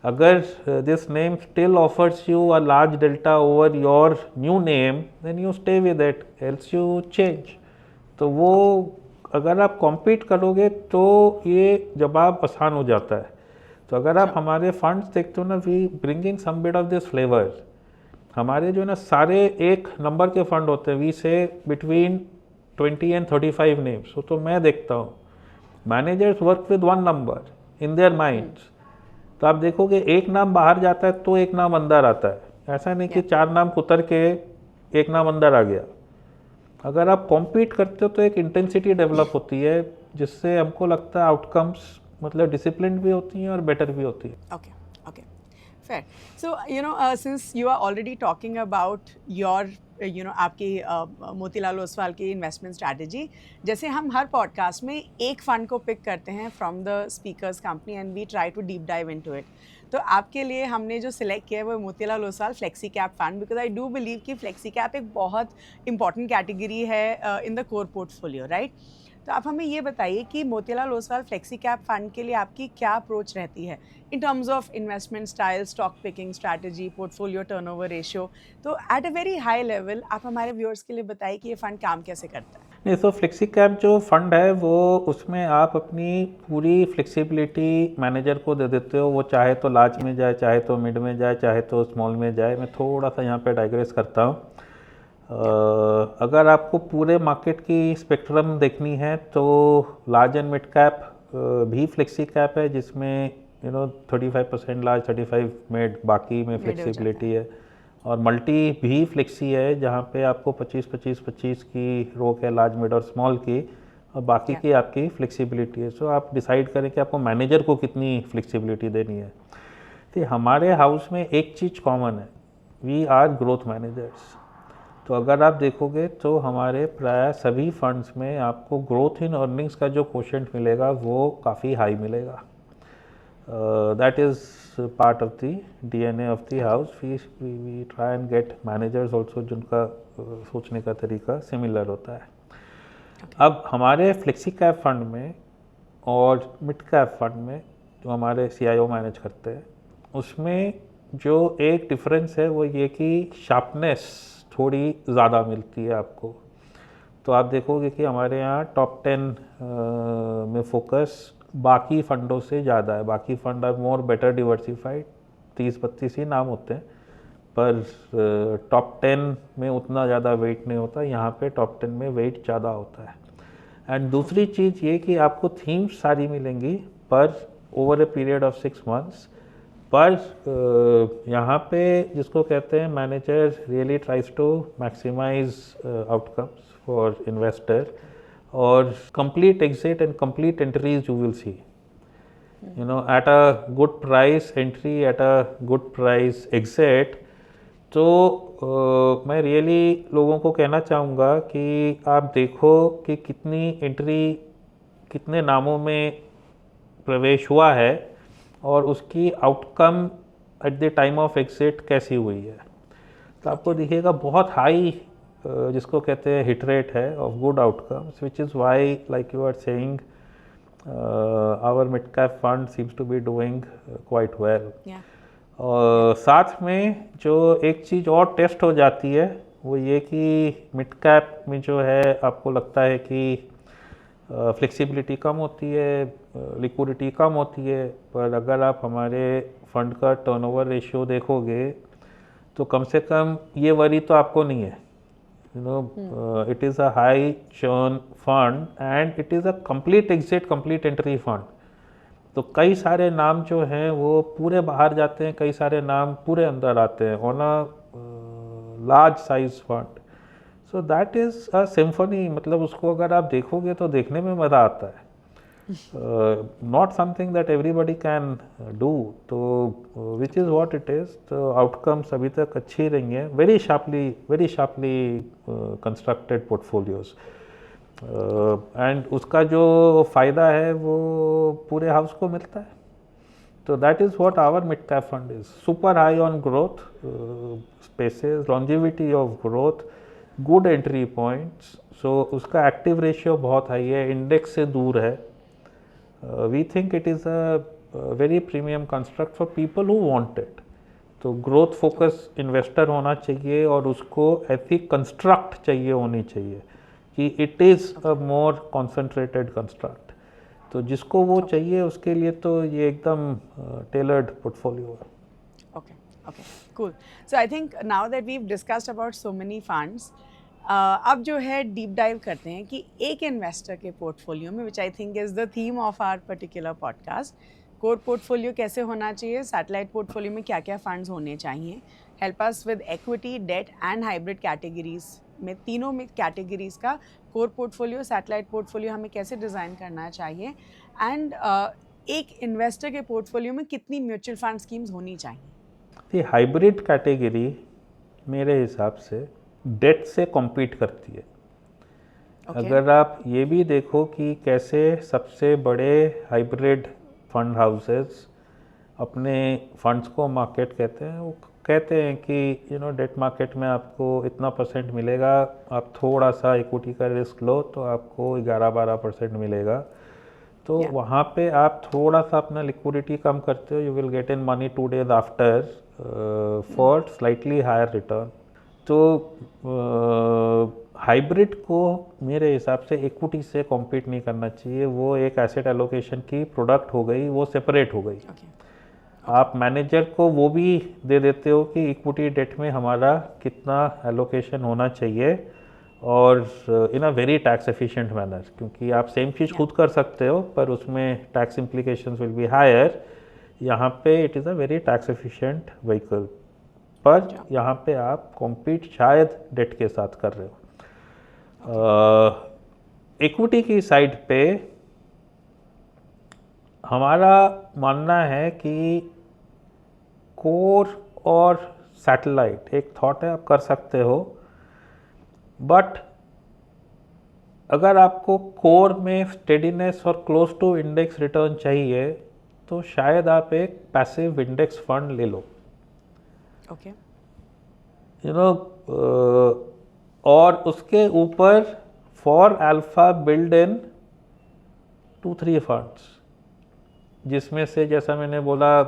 Speaker 1: अगर this name still offers you a large delta over your new name, then you stay with it, else you change. तो वो अगर आप कॉम्पीट करोगे तो ये जवाब आसान हो जाता है। तो अगर आप हमारे फंड्स देखते हो ना, we bringing some bit of this flavour. हमारे जो है ना सारे एक नंबर के फंड होते हैं, वी से बिटवीन 20 and 35 नेम्स। तो मैं देखता हूँ managers work with 1 number in their minds. तो आप देखोगे एक नाम बाहर जाता है तो एक नाम अंदर आता है, ऐसा नहीं कि 4 नाम उतर के एक नाम अंदर आ गया। अगर आप कॉम्पीट करते हो तो एक इंटेंसिटी डेवलप होती है, जिससे हमको लगता है आउटकम्स मतलब डिसिप्लिन भी होती हैं और बेटर भी होती है।
Speaker 2: Okay okay, Fair. So, since you are already talking about your, आपकी मोतीलाल ओसवाल की इन्वेस्टमेंट स्ट्रैटेजी, जैसे हम हर पॉडकास्ट में एक फंड को पिक करते हैं from the speakers company and we try to deep dive into it. तो आपके लिए हमने जो सिलेक्ट किया है वो Motilal Oswal flexi cap fund, because I do believe कि फ्लेक्सी कैप एक बहुत इंपॉर्टेंट कैटेगरी है in the core portfolio, right? तो आप हमें ये बताइए कि Motilal Oswal flexi cap fund के लिए आपकी क्या अप्रोच रहती है in terms of investment style, stock picking strategy, portfolio turnover ratio. तो at a very high level आप हमारे व्यूअर्स के लिए बताइए कि ये फंड काम कैसे करता है.
Speaker 1: नहीं, तो फ्लेक्सी कैप जो फंड है वो उसमें आप अपनी पूरी फ्लेक्सिबिलिटी मैनेजर को दे देते हो. वो चाहे तो लार्ज में जाए, चाहे तो मिड में जाए, चाहे तो स्मॉल में जाए. मैं थोड़ा सा यहाँ पे डाइग्रेस करता हूँ. अगर आपको पूरे मार्केट की स्पेक्ट्रम देखनी है तो लार्ज एंड मिड कैप भी फ्लेक्सी कैप है, जिसमें 35% लार्ज, 35 मिड, बाकी में फ्लेक्सिबिलिटी है. और मल्टी भी फ्लेक्सी है, जहाँ पे आपको 25-25-25 की रोक है लार्ज, मिड और स्मॉल की, और बाकी की आपकी फ्लेक्सिबिलिटी है. सो आप डिसाइड करें कि आपको मैनेजर को कितनी फ्लेक्सिबिलिटी देनी है. तो हमारे हाउस में एक चीज़ कॉमन है, वी आर ग्रोथ मैनेजर्स. तो अगर आप देखोगे तो हमारे प्राय सभी फंड्स में आपको ग्रोथ इन अर्निंग्स का जो कोशेंट मिलेगा वो काफ़ी हाई मिलेगा. That is part of the DNA of the house. We try and get managers also जिनका सोचने का तरीका सिमिलर होता है. अब हमारे फ्लेक्सी कैप फंड में और मिड कैप फंड में जो हमारे CIO मैनेज करते हैं, उसमें जो एक डिफरेंस है वो ये कि शार्पनेस थोड़ी ज़्यादा मिलती है आपको. तो आप देखोगे कि हमारे यहाँ टॉप 10 में फोकस बाकी फंडों से ज़्यादा है. बाकी fund are more better diversified, 30-32 ही नाम होते हैं, पर टॉप 10 में उतना ज़्यादा वेट नहीं होता. यहाँ पे टॉप 10 में वेट ज़्यादा होता है. एंड दूसरी चीज़ ये कि आपको थीम्स सारी मिलेंगी पर over a period of 6 months. पर यहाँ पे जिसको कहते हैं manager really tries to maximise outcomes for investor, और complete exit and complete entries you will see, at a good price entry, at a good price exit. तो मैं really लोगों को कहना चाहूँगा कि आप देखो कि कितनी एंट्री कितने नामों में प्रवेश हुआ है और उसकी outcome at the time of exit कैसी हुई है. तो आपको दिखेगा बहुत हाई जिसको कहते हैं हिट रेट है of good outcomes, which is why like you are saying our mid cap fund seems to be doing quite well. और साथ में जो एक चीज़ और टेस्ट हो जाती है वो ये कि मिड कैप में जो है आपको लगता है कि फ्लेक्सिबिलिटी कम होती है, लिक्विडिटी कम होती है, पर अगर आप हमारे फंड का टर्नओवर रेशियो देखोगे तो कम से कम ये वरी तो आपको नहीं है. It is a high churn fund and it is a complete exit complete entry fund. तो कई सारे नाम जो हैं वो पूरे बाहर जाते हैं, कई सारे नाम पूरे अंदर आते हैं on a large size fund. So that is a symphony. मतलब उसको अगर आप देखोगे तो देखने में मज़ा आता है. Not something that everybody can do. तो which is what it is. तो आउटकम्स अभी तक अच्छी रही हैं. Very sharply constructed portfolios. And उसका जो फ़ायदा है वो पूरे हाउस को मिलता है. तो that is what our mid cap fund is. Super high on growth spaces, longevity of growth, good entry points. So उसका एक्टिव रेशियो बहुत हाई है, इंडेक्स से दूर है. We think it is a very premium construct for people who want it. तो growth focus investor होना चाहिए और उसको ऐसी कंस्ट्रक्ट चाहिए होनी चाहिए कि it is a more concentrated construct. तो जिसको वो चाहिए उसके लिए तो ये एकदम टेलर्ड पोर्टफोलियो है.
Speaker 2: Okay, cool. So I think now that we've discussed about so many funds, अब जो है डीप डाइव करते हैं कि एक इन्वेस्टर के पोर्टफोलियो में, which I think is the theme of our particular podcast, core portfolio कैसे होना चाहिए, सैटेलाइट पोर्टफोलियो में क्या क्या फंड्स होने चाहिए, help us with equity, debt and hybrid categories में, तीनों में कैटेगरीज का कोर पोर्टफोलियो, सैटेलाइट पोर्टफोलियो हमें कैसे डिज़ाइन करना चाहिए, एंड एक इन्वेस्टर के पोर्टफोलियो में कितनी म्यूचुअल फंड स्कीम्स होनी चाहिए.
Speaker 1: ये हाइब्रिड कैटेगरी मेरे हिसाब से डेट से कॉम्पीट करती है। अगर आप ये भी देखो कि कैसे सबसे बड़े हाइब्रिड फंड हाउसेस अपने फंड्स को मार्केट कहते हैं, वो कहते हैं कि डेट मार्केट में आपको इतना परसेंट मिलेगा, आप थोड़ा सा इक्विटी का रिस्क लो तो आपको 11-12% मिलेगा। तो वहाँ पे आप थोड़ा सा अपना लिक्विडिटी कम करते हो, you will get in money 2 days after for slightly higher return. तो हाइब्रिड को मेरे हिसाब से इक्विटी से कॉम्पीट नहीं करना चाहिए, वो एक एसेट एलोकेशन की प्रोडक्ट हो गई, वो सेपरेट हो गई। आप मैनेजर को वो भी दे देते हो कि इक्विटी डेट में हमारा कितना एलोकेशन होना चाहिए, और in a very tax efficient manner, क्योंकि आप सेम चीज़ खुद कर सकते हो पर उसमें tax implications will be higher. यहाँ पे it is a very tax efficient vehicle, पर यहाँ पे आप कॉम्पीट शायद डेट के साथ कर रहे हो। इक्विटी की साइड पे हमारा मानना है कि कोर और सैटेलाइट एक थॉट है, आप कर सकते हो, बट अगर आपको कोर में स्टेडीनेस और क्लोज टू इंडेक्स रिटर्न चाहिए तो शायद आप एक पैसिव इंडेक्स फंड ले लो।
Speaker 2: ओके।
Speaker 1: और उसके ऊपर for alpha build in 2-3 funds, जिसमें से जैसा मैंने बोला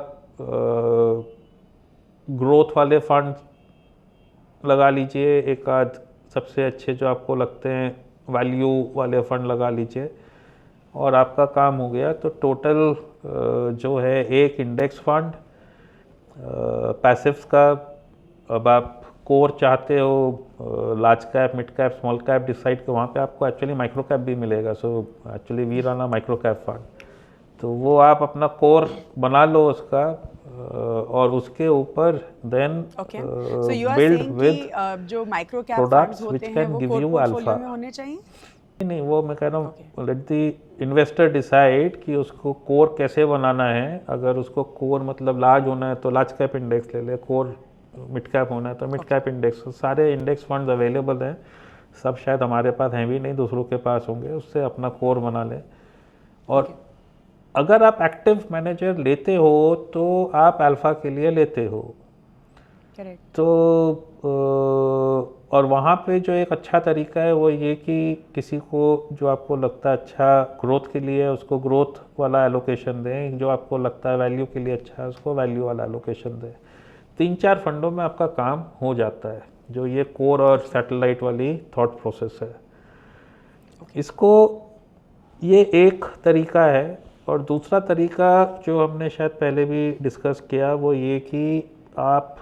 Speaker 1: ग्रोथ वाले फंड लगा लीजिए, एक आध सबसे अच्छे जो आपको लगते हैं वैल्यू वाले फंड लगा लीजिए, और आपका काम हो गया। तो टोटल जो है एक इंडेक्स फंड पैसिव्स का, अब आप कोर चाहते हो large cap, mid cap, small cap decide के, वहाँ पे आपको एक्चुअली माइक्रो कैप भी मिलेगा। So actually we run a micro cap fund, तो वो आप अपना कोर बना लो उसका, और उसके ऊपर देन बिल्ड विद
Speaker 2: जो माइक्रो कैप
Speaker 1: प्रोडक्ट्स
Speaker 2: फंड्स
Speaker 1: विच
Speaker 2: होते हैं
Speaker 1: कैन
Speaker 2: वो
Speaker 1: give
Speaker 2: core
Speaker 1: you
Speaker 2: portfolio
Speaker 1: alpha.
Speaker 2: में होने चाहिए?
Speaker 1: नहीं, वो मैं कह रहा हूँ लेट द इन्वेस्टर डिसाइड कि उसको कोर कैसे बनाना है। अगर उसको कोर मतलब लार्ज होना है तो लार्ज कैप इंडेक्स ले ले, कोर मिड कैप होना है तो मिड कैप इंडेक्स। सारे इंडेक्स फंड्स अवेलेबल हैं, सब शायद हमारे पास हैं भी नहीं, दूसरों के पास होंगे, उससे अपना कोर बना लें। और अगर आप एक्टिव मैनेजर लेते हो तो आप अल्फा के लिए लेते हो।
Speaker 2: करेक्ट।
Speaker 1: तो और वहाँ पे जो एक अच्छा तरीका है वो ये कि किसी को जो आपको लगता है अच्छा ग्रोथ के लिए उसको ग्रोथ वाला एलोकेशन दें, जो आपको लगता है वैल्यू के लिए अच्छा है उसको वैल्यू वाला एलोकेशन दें। 3-4 फंडों में आपका काम हो जाता है, जो ये कोर और सैटेलाइट वाली थॉट प्रोसेस है। इसको ये एक तरीका है। और दूसरा तरीका जो हमने शायद पहले भी डिस्कस किया वो ये कि आप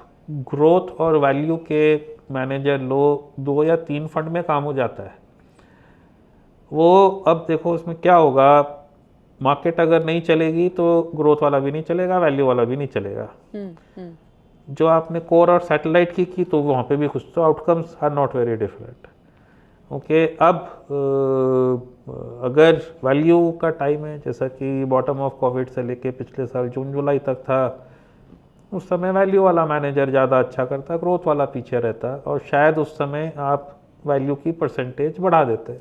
Speaker 1: ग्रोथ और वैल्यू के मैनेजर लो, 2 या 3 फंड में काम हो जाता है वो। अब देखो उसमें क्या होगा, मार्केट अगर नहीं चलेगी तो ग्रोथ वाला भी नहीं चलेगा, वैल्यू वाला भी नहीं चलेगा। जो आपने कोर और सैटेलाइट की तो वहाँ पे भी कुछ, तो outcomes are not very different. Okay, अब अगर वैल्यू का टाइम है, जैसा कि बॉटम ऑफ कोविड से लेके पिछले साल जून जुलाई तक था, उस समय वैल्यू वाला मैनेजर ज़्यादा अच्छा करता, ग्रोथ वाला पीछे रहता, और शायद उस समय आप वैल्यू की परसेंटेज बढ़ा देते।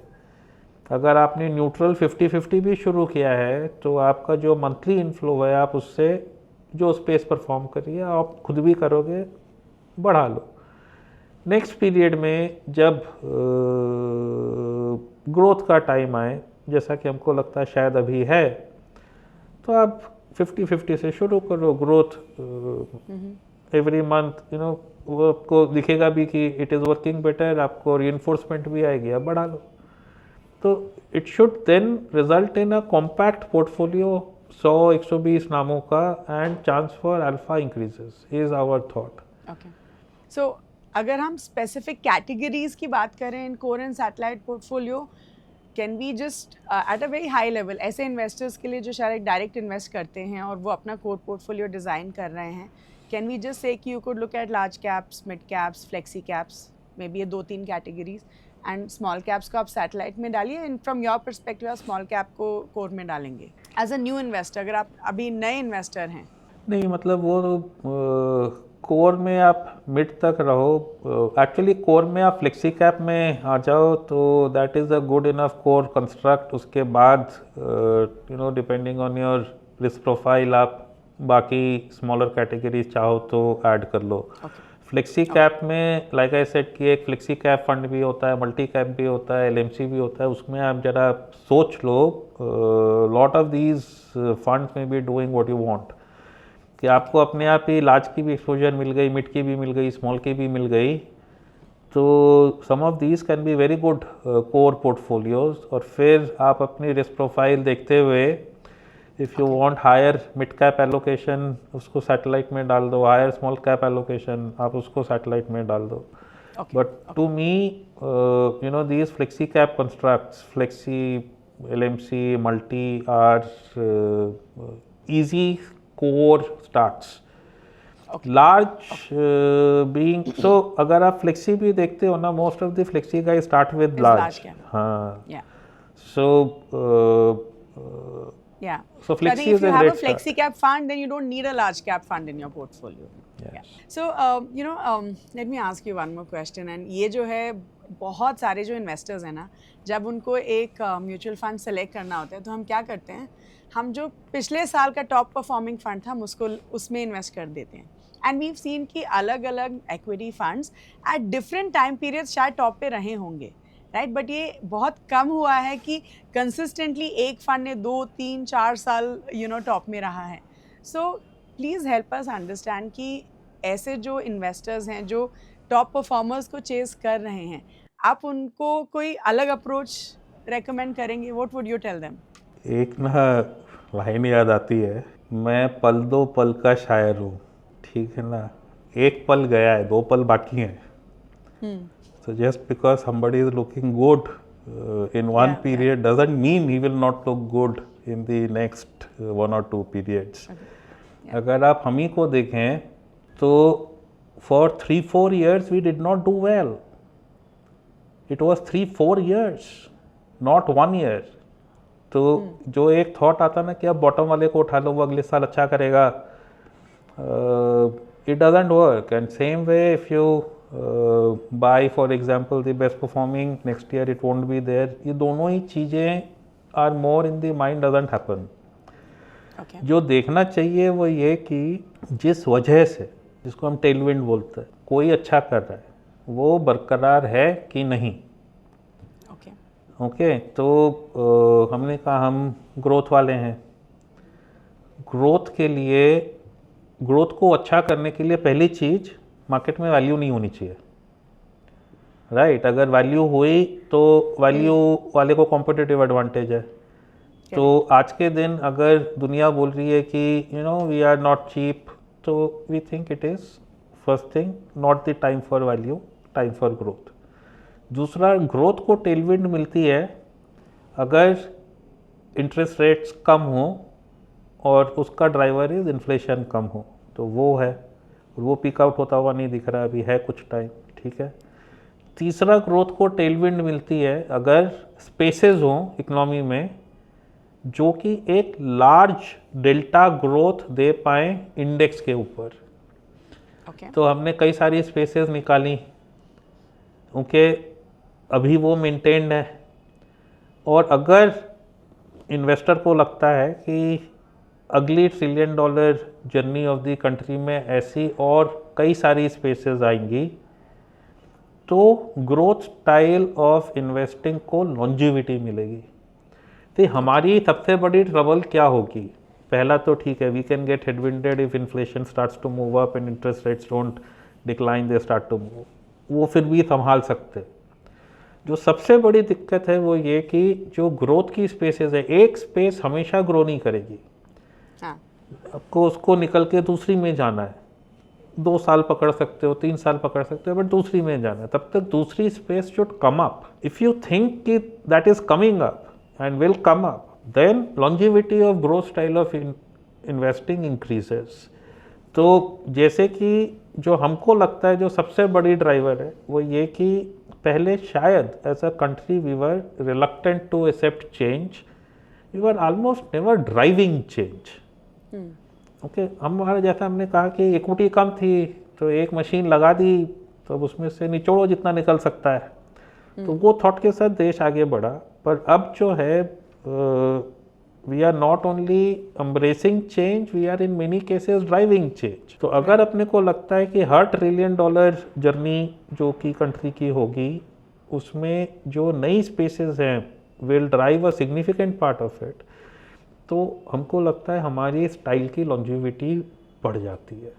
Speaker 1: अगर आपने न्यूट्रल 50-50 भी शुरू किया है तो आपका जो मंथली इनफ्लो है आप उससे जो स्पेस परफॉर्म करिए, आप खुद भी करोगे, बढ़ा लो। नेक्स्ट पीरियड में जब ग्रोथ का टाइम आए, जैसा कि हमको लगता है शायद अभी है, तो आप 50-50 से शुरू करो। ग्रोथ एवरी मंथ वो आपको दिखेगा भी कि इट इज़ वर्किंग बेटर, आपको रीइंफोर्समेंट भी आएगी, आप बढ़ा लो। तो it should then result in a compact portfolio 100-120 नामों का, and chance for alpha increases is our thought.
Speaker 2: Okay, so अगर हम स्पेसिफिक कैटेगरीज की बात करें in core and satellite portfolio, can we just at a very high level, ऐसे investors के लिए जो शायद डायरेक्ट इन्वेस्ट करते हैं और वो अपना कोर पोर्टफोलियो डिज़ाइन कर रहे हैं, कैन वी जस्ट से कि you could look at large caps, mid caps, flexi caps, may be ये 2-3 कैटेगरीज, एंड स्मॉल कैप्स को आप सैटेलाइट में डालिए, एंड फ्रॉम योर परस्पेक्टिव आप स्मॉल कैप को कोर में डालेंगे एज अ न्यू इन्वेस्टर, अगर आप अभी नए इन्वेस्टर हैं?
Speaker 1: नहीं, मतलब वो कोर में आप मिड तक रहो, एक्चुअली कोर में आप फ्लेक्सी कैप में आ जाओ तो that is a good enough core construct. उसके बाद depending on your risk profile आप बाकी स्मॉलर कैटेगरीज चाहो तो ऐड कर लो। फ्लेक्सी कैप में लाइक आई सेड कि एक फ्लेक्सी कैप फंड भी होता है, मल्टी कैप भी होता है, एलएमसी भी होता है। उसमें आप जरा सोच लो, लॉट ऑफ दीज फंड्स में be doing what you want, कि आपको अपने आप ही लार्ज की भी एक्सपोजर मिल गई, मिड की भी मिल गई, स्मॉल की भी मिल गई। तो some of these can be very good core portfolios. और फिर आप अपनी रिस्क प्रोफाइल देखते हुए if you want higher mid cap allocation उसको सैटेलाइट में डाल दो, हायर स्मॉल कैप एलोकेशन आप उसको सैटेलाइट में डाल दो। But to me these flexi cap constructs, flexi, LMC, multi are easy core starts. Large being so अगर आप फ्लेक्सी भी देखते हो ना, most of the flexi guys start with large. हाँ.
Speaker 2: Yeah.
Speaker 1: So
Speaker 2: yeah.
Speaker 1: So flexi
Speaker 2: I think if
Speaker 1: is
Speaker 2: you
Speaker 1: a
Speaker 2: have a
Speaker 1: great
Speaker 2: flexi
Speaker 1: start.
Speaker 2: cap fund, then you don't need a large cap fund in your portfolio.
Speaker 1: Yes.
Speaker 2: Yeah. So let me ask you one more question. And ये जो है बहुत सारे जो investors हैं ना, जब उनको एक म्यूचुअल फंड सेलेक्ट करना होता है तो हम क्या करते हैं, हम जो पिछले साल का टॉप परफॉर्मिंग फंड था हम उसको उसमें इन्वेस्ट कर देते हैं। एंड वी हैव सीन कि अलग अलग equity funds at different time period शायद टॉप पे रहे होंगे, राइट? बट ये बहुत कम हुआ है कि कंसिस्टेंटली एक फंड ने 2, 3, 4 साल टॉप में रहा है। So please help us understand कि ऐसे जो इन्वेस्टर्स हैं जो टॉप परफॉर्मर्स को चेस कर रहे हैं, आप उनको कोई अलग अप्रोच रेकमेंड करेंगे? What would you tell them?
Speaker 1: एक ना लाइन याद आती है, मैं पल दो पल का शायर हूँ, ठीक है ना? एक पल गया है, 2 पल बाकी हैं। So just because somebody is looking good in one period doesn't mean he will not look good in the next 1 or 2 periods. अगर आप हम ही को देखें तो for 3-4 years we did not do well. It was 3-4 years, not 1 year. तो जो एक thought आता ना कि अब बॉटम वाले को उठा लो वो अगले साल अच्छा करेगा, it doesn't work. And same way if you buy for example the best performing, next year it won't be there. ये दोनों ही चीज़ें are more in the mind, doesn't happen.
Speaker 2: Okay.
Speaker 1: जो देखना चाहिए वो ये कि जिस वजह से, जिसको हम टेलविंड बोलते हैं, कोई अच्छा कर रहा है वो बरकरार है कि नहीं। ओके तो हमने कहा हम ग्रोथ वाले हैं, ग्रोथ के लिए, ग्रोथ को अच्छा करने के लिए पहली चीज़ मार्केट में वैल्यू नहीं होनी चाहिए, राइट? अगर वैल्यू हुई तो वैल्यू वाले को कॉम्पिटिटिव एडवांटेज है। तो आज के दिन अगर दुनिया बोल रही है कि वी आर नॉट चीप, तो we think it is first thing not the time for value, time for growth. दूसरा, ग्रोथ को टेलविंड मिलती है अगर इंटरेस्ट रेट्स कम हो और उसका ड्राइवर इज इन्फ्लेशन कम हो, तो वो है, और वो पिक आउट होता हुआ नहीं दिख रहा, अभी है कुछ टाइम, ठीक है। तीसरा, ग्रोथ को टेलविंड मिलती है अगर स्पेसेस हों इकोनॉमी में जो कि एक लार्ज डेल्टा ग्रोथ दे पाए इंडेक्स के ऊपर। तो हमने कई सारी स्पेसेस निकाली, क्योंकि अभी वो मेंटेन्ड है, और अगर इन्वेस्टर को लगता है कि अगली $1 trillion journey of the country में ऐसी और कई सारी स्पेसेस आएंगी, तो ग्रोथ स्टाइल ऑफ इन्वेस्टिंग को लॉन्जिविटी मिलेगी। तो हमारी सबसे बड़ी ट्रबल क्या होगी? पहला तो ठीक है, we can get headwinded if inflation starts to move up and interest rates don't decline, they start to move, वो फिर भी संभाल सकते। जो सबसे बड़ी दिक्कत है वो ये कि जो ग्रोथ की स्पेसेस है, एक स्पेस हमेशा ग्रो नहीं करेगी। आपको उसको निकल के दूसरी में जाना है, 2 साल पकड़ सकते हो, 3 साल पकड़ सकते हो, बट दूसरी में जाना है, तब तक दूसरी space should come up. If you think कि that is coming up and will come up, then longevity of growth style of investing increases. तो जैसे कि जो हमको लगता है जो सबसे बड़ी ड्राइवर है वो ये कि पहले शायद as a country we were reluctant to accept change, we were almost never driving change. Okay, हमारा जैसा हमने कहा कि इक्विटी कम थी, तो एक मशीन लगा दी तो अब उसमें से निचोड़ो जितना निकल सकता है। तो वो थॉट के साथ देश आगे बढ़ा। पर अब जो है we are not only embracing change, we are in many cases driving change. तो अगर अपने को लगता है कि हर $1 ट्रिलियन जर्नी जो कि कंट्री की होगी उसमें जो नई स्पेसेस हैं will drive a significant part of it, तो हमको लगता है हमारी स्टाइल की लॉन्जिविटी बढ़ जाती है।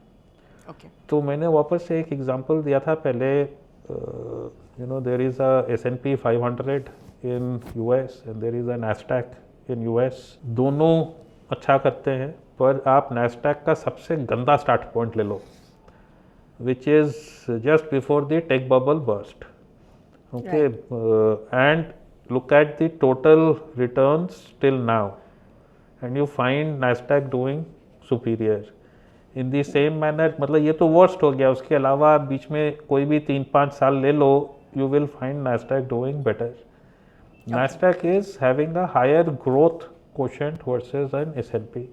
Speaker 1: तो मैंने वापस से एक एग्जांपल दिया था पहले, you know there is a S&P 500 इन US and there is a NASDAQ in US। दोनों अच्छा करते हैं, पर आप NASDAQ का सबसे गंदा स्टार्ट पॉइंट ले लो, which is just before the tech bubble burst, okay, and look at the total returns till now and you find NASDAQ doing superior in the same manner। मतलब ये तो worst हो गया, उसके अलावा बीच में कोई भी 3-5 साल ले लो, you will find NASDAQ doing better। NASDAQ is having a higher growth quotient versus an S&P।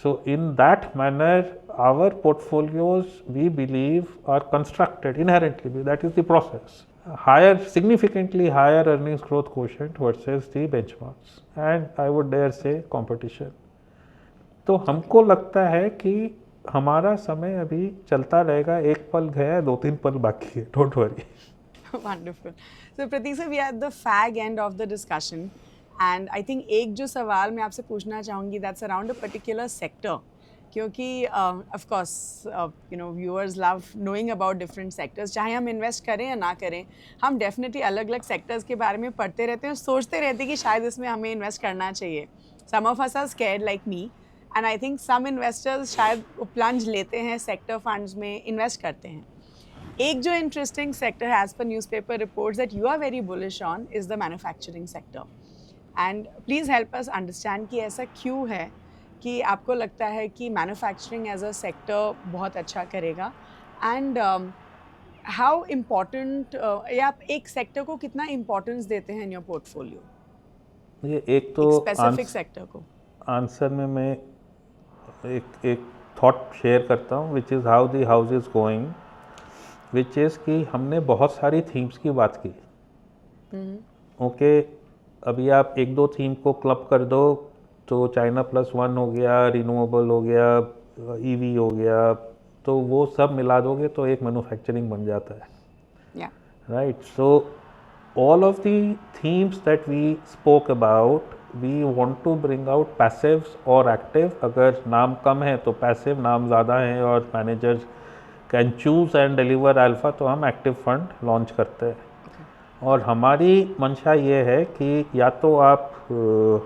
Speaker 1: So in that manner our portfolios, we believe, are constructed inherently, that is the process, higher, significantly higher earnings growth quotient versus the benchmarks and I would dare say competition। तो हमको लगता है कि हमारा समय अभी चलता रहेगा, एक पल गया 2-3 पल बाकी है, don't worry.
Speaker 2: Wonderful. So Pratik sir, we are at the fag end of the discussion and I think एक जो सवाल मैं आपसे पूछना चाहूँगी that's around a particular sector, क्योंकि of course you know viewers love knowing about different sectors, चाहे हम इन्वेस्ट करें या ना करें, हम डेफिनेटली अलग अलग सेक्टर्स के बारे में पढ़ते रहते हैं और सोचते रहते हैं कि शायद इसमें हमें इन्वेस्ट करना चाहिए। Some of us are scared like me and I think some investors शायद प्लंज लेते हैं सेक्टर फंड्स में, इन्वेस्ट करते हैं। एक जो interesting sector as per newspaper reports that you are very bullish on is the manufacturing sector and please help us understand कि ऐसा क्यों है कि आपको लगता है कि मैन्युफैक्चरिंग एज अ सेक्टर बहुत अच्छा करेगा एंड हाउ इम्पोर्टेंट या आप एक सेक्टर को कितना इम्पोर्टेंस देते हैं इन योर पोर्टफोलियो?
Speaker 1: ये एक तो
Speaker 2: स्पेसिफिक सेक्टर को
Speaker 1: आंसर में मैं एक थॉट शेयर करता हूँ which is how the house is going, which is कि हमने बहुत सारी थीम्स की बात की। ओके, अभी आप 1-2 थीम को क्लब कर दो तो China+1 हो गया, रिन्यूएबल हो गया, EV हो गया, तो वो सब मिला दोगे तो एक मैन्युफैक्चरिंग बन जाता है, right. So all of the themes that we spoke about, we want to bring out passives or active। अगर नाम कम है तो passive, नाम ज़्यादा है और managers can choose and deliver alpha तो हम एक्टिव फंड लॉन्च करते हैं। और हमारी मंशा ये है कि या तो आप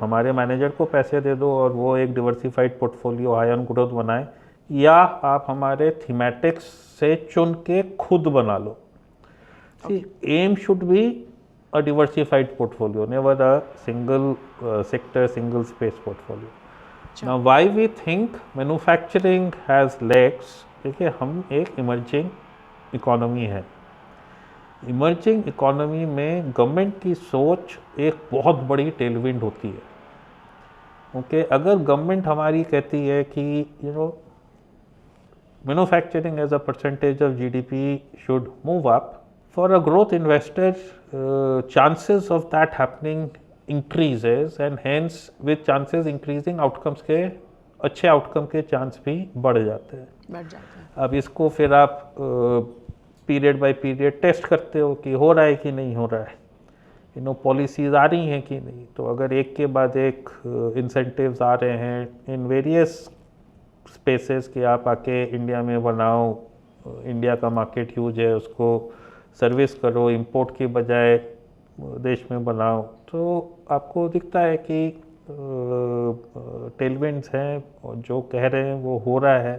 Speaker 1: हमारे मैनेजर को पैसे दे दो और वो एक diversified portfolio high on growth बनाए, या आप हमारे थीमेटिक्स से चुन के खुद बना लो। Aim should be a diversified portfolio, never a single sector, single space portfolio। Now why we think manufacturing has legs, देखिए हम एक इमर्जिंग इकोनॉमी है। इमर्जिंग इकोनॉमी में गवर्नमेंट की सोच एक बहुत बड़ी टेलविंड होती है। ओके, अगर गवर्नमेंट हमारी कहती है कि you know manufacturing as a percentage of GDP should move up, for a growth investor chances of that happening increases and hence with chances increasing outcomes के अच्छे आउटकम के चांस भी बढ़ जाते हैं। अब इसको फिर आप पीरियड बाय पीरियड टेस्ट करते हो कि हो रहा है कि नहीं हो रहा है, यू नो पॉलिसीज आ रही हैं कि नहीं। तो अगर एक के बाद एक इंसेंटिव्स आ रहे हैं इन वेरियस स्पेसेस कि आप आके इंडिया में बनाओ, इंडिया का मार्केट ह्यूज है, उसको सर्विस करो, इंपोर्ट की बजाय देश में बनाओ, तो आपको दिखता है कि टेलविंड्स हैं और जो कह रहे हैं वो हो रहा है।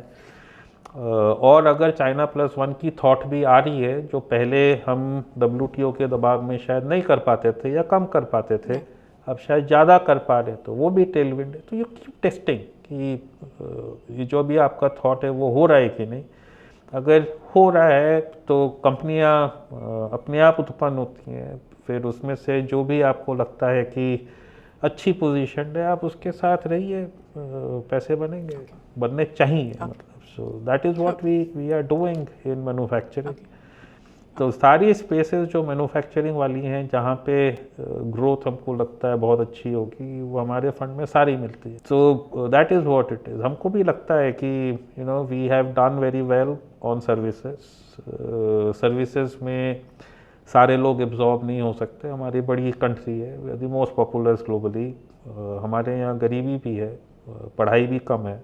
Speaker 1: और अगर China+1 की थॉट भी आ रही है जो पहले हम WTO के दबाव में शायद नहीं कर पाते थे या कम कर पाते थे, अब शायद ज़्यादा कर पा रहे, तो वो भी टेलविंड है। तो ये कीप टेस्टिंग कि ये जो भी आपका थॉट है वो हो रहा है कि नहीं। अगर हो रहा है तो कंपनियां अपने आप उत्पन्न होती हैं, फिर उसमें से जो भी आपको लगता है कि अच्छी पोजीशन है आप उसके साथ रहिए, पैसे बनेंगे, बनने चाहिए मतलब। So that is what we are doing in manufacturing. तो सारी स्पेसेस जो मैन्युफैक्चरिंग वाली हैं जहाँ पे ग्रोथ हमको लगता है बहुत अच्छी होगी, वो हमारे फंड में सारी मिलती है. So that is what it is. हमको भी लगता है कि you know we have done very well on services. Services में सारे लोग एब्जॉर्ब नहीं हो सकते. हमारी बड़ी कंट्री है, we are the most popular globally. हमारे यहाँ गरीबी भी है, पढ़ाई भी कम है.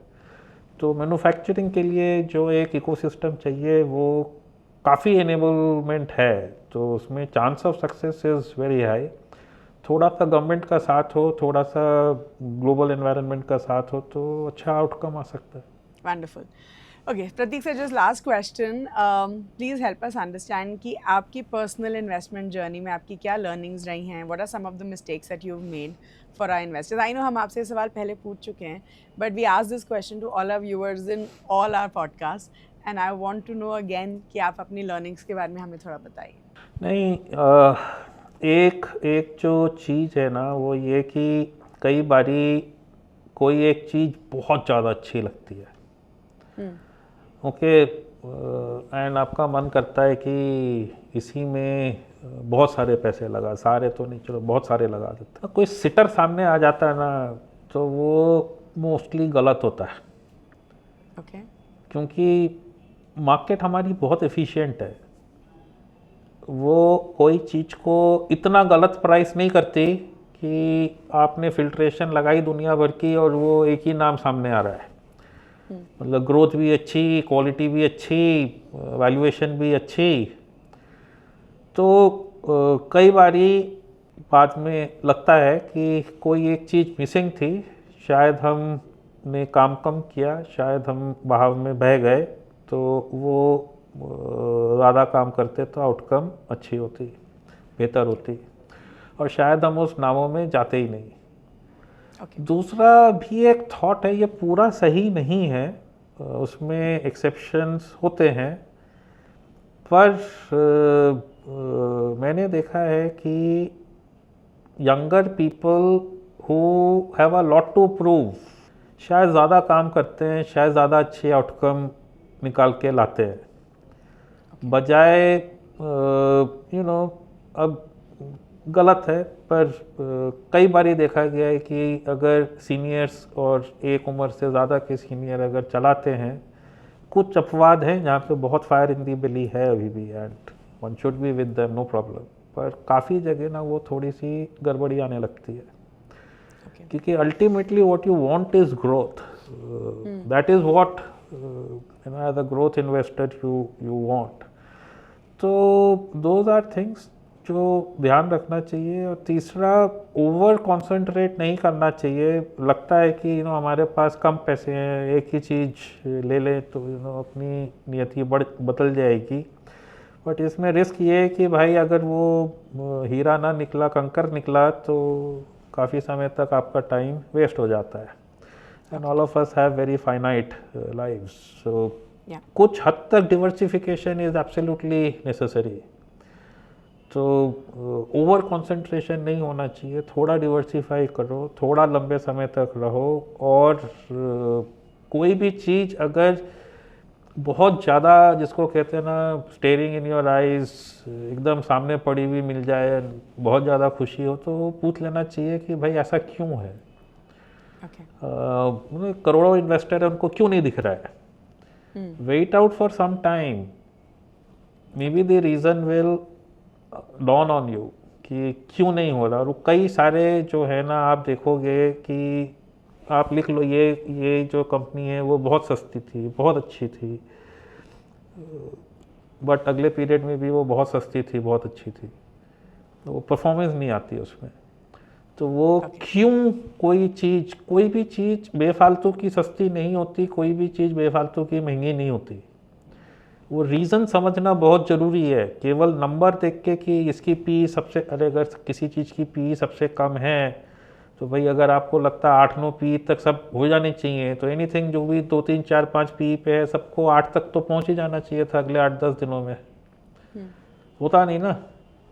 Speaker 1: तो मैन्युफैक्चरिंग के लिए जो एक इकोसिस्टम चाहिए वो काफ़ी एनेबलमेंट है, तो उसमें chance of success is very high. थोड़ा सा गवर्नमेंट का साथ हो, थोड़ा सा ग्लोबल एनवायरनमेंट का साथ हो तो अच्छा आउटकम आ सकता है.
Speaker 2: Wonderful. Okay Prateek sir, just last question, please help us understand कि आपकी पर्सनल इन्वेस्टमेंट जर्नी में आपकी क्या लर्निंग्स रही हैं. What are some of the mistakes that you have made for our investors. I know हम आपसे सवाल पहले पूछ चुके हैं, but we ask this question to all our viewers in all our podcast, and I want to know again कि आप अपनी लर्निंग्स के बारे में हमें थोड़ा बताइए.
Speaker 1: नहीं, एक जो चीज़ है ना वो ये कि कई बारी कोई एक चीज़ बहुत ज़्यादा अच्छी लगती है, ओके, एंड आपका मन करता है कि इसी में बहुत सारे पैसे लगा, सारे तो नहीं, चलो बहुत सारे लगा देते हैं. कोई सिटर सामने आ जाता है ना तो वो मोस्टली गलत होता है.
Speaker 2: ओके.
Speaker 1: क्योंकि मार्केट हमारी बहुत एफिशिएंट है, वो कोई चीज़ को इतना गलत प्राइस नहीं करती कि आपने फिल्ट्रेशन लगाई दुनिया भर की और वो एक ही नाम सामने आ रहा है. मतलब ग्रोथ भी अच्छी, क्वालिटी भी अच्छी, वैल्यूएशन भी अच्छी. तो कई बारी बाद में लगता है कि कोई एक चीज़ मिसिंग थी, शायद हमने काम कम किया, शायद हम बहाव में बह गए, तो वो ज़्यादा काम करते तो आउटकम अच्छी होती, बेहतर होती, और शायद हम उस नामों में जाते ही नहीं. दूसरा भी एक थॉट है, ये पूरा सही नहीं है, उसमें एक्सेप्शंस होते हैं, पर मैंने देखा है कि younger people who have a lot to prove शायद ज़्यादा काम करते हैं, शायद ज़्यादा अच्छे आउटकम निकाल के लाते हैं, बजाय यू नो, अब गलत है पर कई बार देखा गया है कि अगर सीनियर्स और एक उम्र से ज़्यादा के सीनियर अगर चलाते हैं, कुछ अपवाद हैं जहाँ पे बहुत फायर इन दी बेली है अभी भी, and one should be with them, no problem. पर काफ़ी जगह ना वो थोड़ी सी गड़बड़ी आने लगती है, क्योंकि ultimately what you want is growth. That is what you know as a growth investor you want. तो दोज आर थिंग्स जो ध्यान रखना चाहिए. और तीसरा, ओवर कॉन्सेंट्रेट नहीं करना चाहिए. लगता है कि यू नो हमारे पास कम पैसे हैं, एक ही चीज़ ले लें तो यू नो अपनी नियति बदल जाएगी. बट इसमें रिस्क ये है कि भाई अगर वो हीरा ना निकला, कंकर निकला, तो काफ़ी समय तक आपका टाइम वेस्ट हो जाता है. And all of us have very finite lives, so कुछ हद तक डिवर्सिफिकेशन इज़ एब्सोल्युटली नेसेसरी. तो ओवर कंसंट्रेशन नहीं होना चाहिए, थोड़ा डिवर्सिफाई करो, थोड़ा लंबे समय तक रहो. और कोई भी चीज़ अगर बहुत ज़्यादा, जिसको कहते हैं ना स्टेरिंग इन योर आइज, एकदम सामने पड़ी हुई मिल जाए, बहुत ज़्यादा खुशी हो, तो पूछ लेना चाहिए कि भाई ऐसा क्यों है. करोड़ों इन्वेस्टर है, उनको क्यों नहीं दिख रहा है. Wait out for some time, maybe the reason will dawn on you कि क्यों नहीं हो रहा. और कई सारे जो है ना, आप देखोगे कि आप लिख लो, ये जो कंपनी है वो बहुत सस्ती थी, बहुत अच्छी थी, बट अगले पीरियड में भी वो बहुत सस्ती थी, बहुत अच्छी थी, तो वो परफॉर्मेंस नहीं आती उसमें. तो वो क्यों, कोई भी चीज़ बेफालतू की सस्ती नहीं होती, कोई भी चीज़ बेफालतू की महंगी नहीं होती. वो रीज़न समझना बहुत ज़रूरी है. केवल नंबर देख के कि इसकी पी सबसे, अगर किसी चीज़ की पी सबसे कम है तो भाई अगर आपको लगता है 8-9 पी तक सब हो जाने चाहिए, तो एनीथिंग जो भी 2, 3, 4, 5 पी पे है, सबको 8 तक तो पहुंच ही जाना चाहिए था अगले 8-10 दिनों में. होता नहीं ना.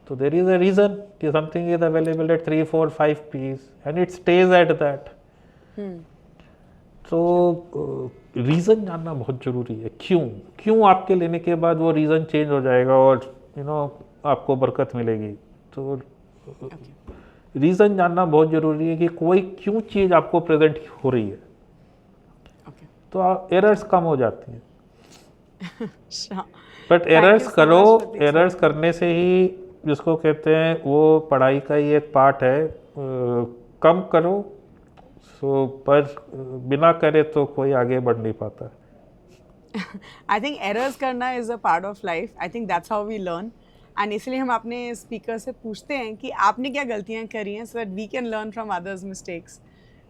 Speaker 1: तो देयर इज़ अ रीज़न कि something is available at 3, 4, 5 piece and it stays at that. तो रीज़न जानना बहुत ज़रूरी है, क्यों आपके लेने के बाद वो रीज़न चेंज हो जाएगा और आपको बरकत मिलेगी। तो रीज़न जानना बहुत ज़रूरी है कि कोई क्यों चीज़ आपको प्रेजेंट हो रही है, तो एरर्स कम हो जाती हैं। बट एरर्स करने से ही, जिसको कहते हैं, वो पढ़ाई का ही एक पार्ट है। कम करो, पर बिना करे तो कोई आगे बढ़ नहीं पाता।
Speaker 2: आई थिंक एरर्स करना is a part of life. I think that's how we learn, and इसलिए हम अपने स्पीकर से पूछते हैं कि आपने क्या गलतियां करी हैं, so that we can learn from others mistakes.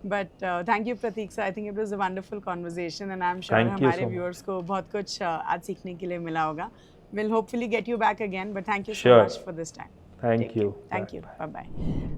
Speaker 2: But thank you Prateek sir, I think it was a wonderful conversation, and I am sure हमारे व्यूअर्स को बहुत कुछ आज सीखने के लिए मिला होगा। We'll hopefully get you back again, but thank you so much for this time.
Speaker 1: Thank you.
Speaker 2: Thank you. Bye-bye.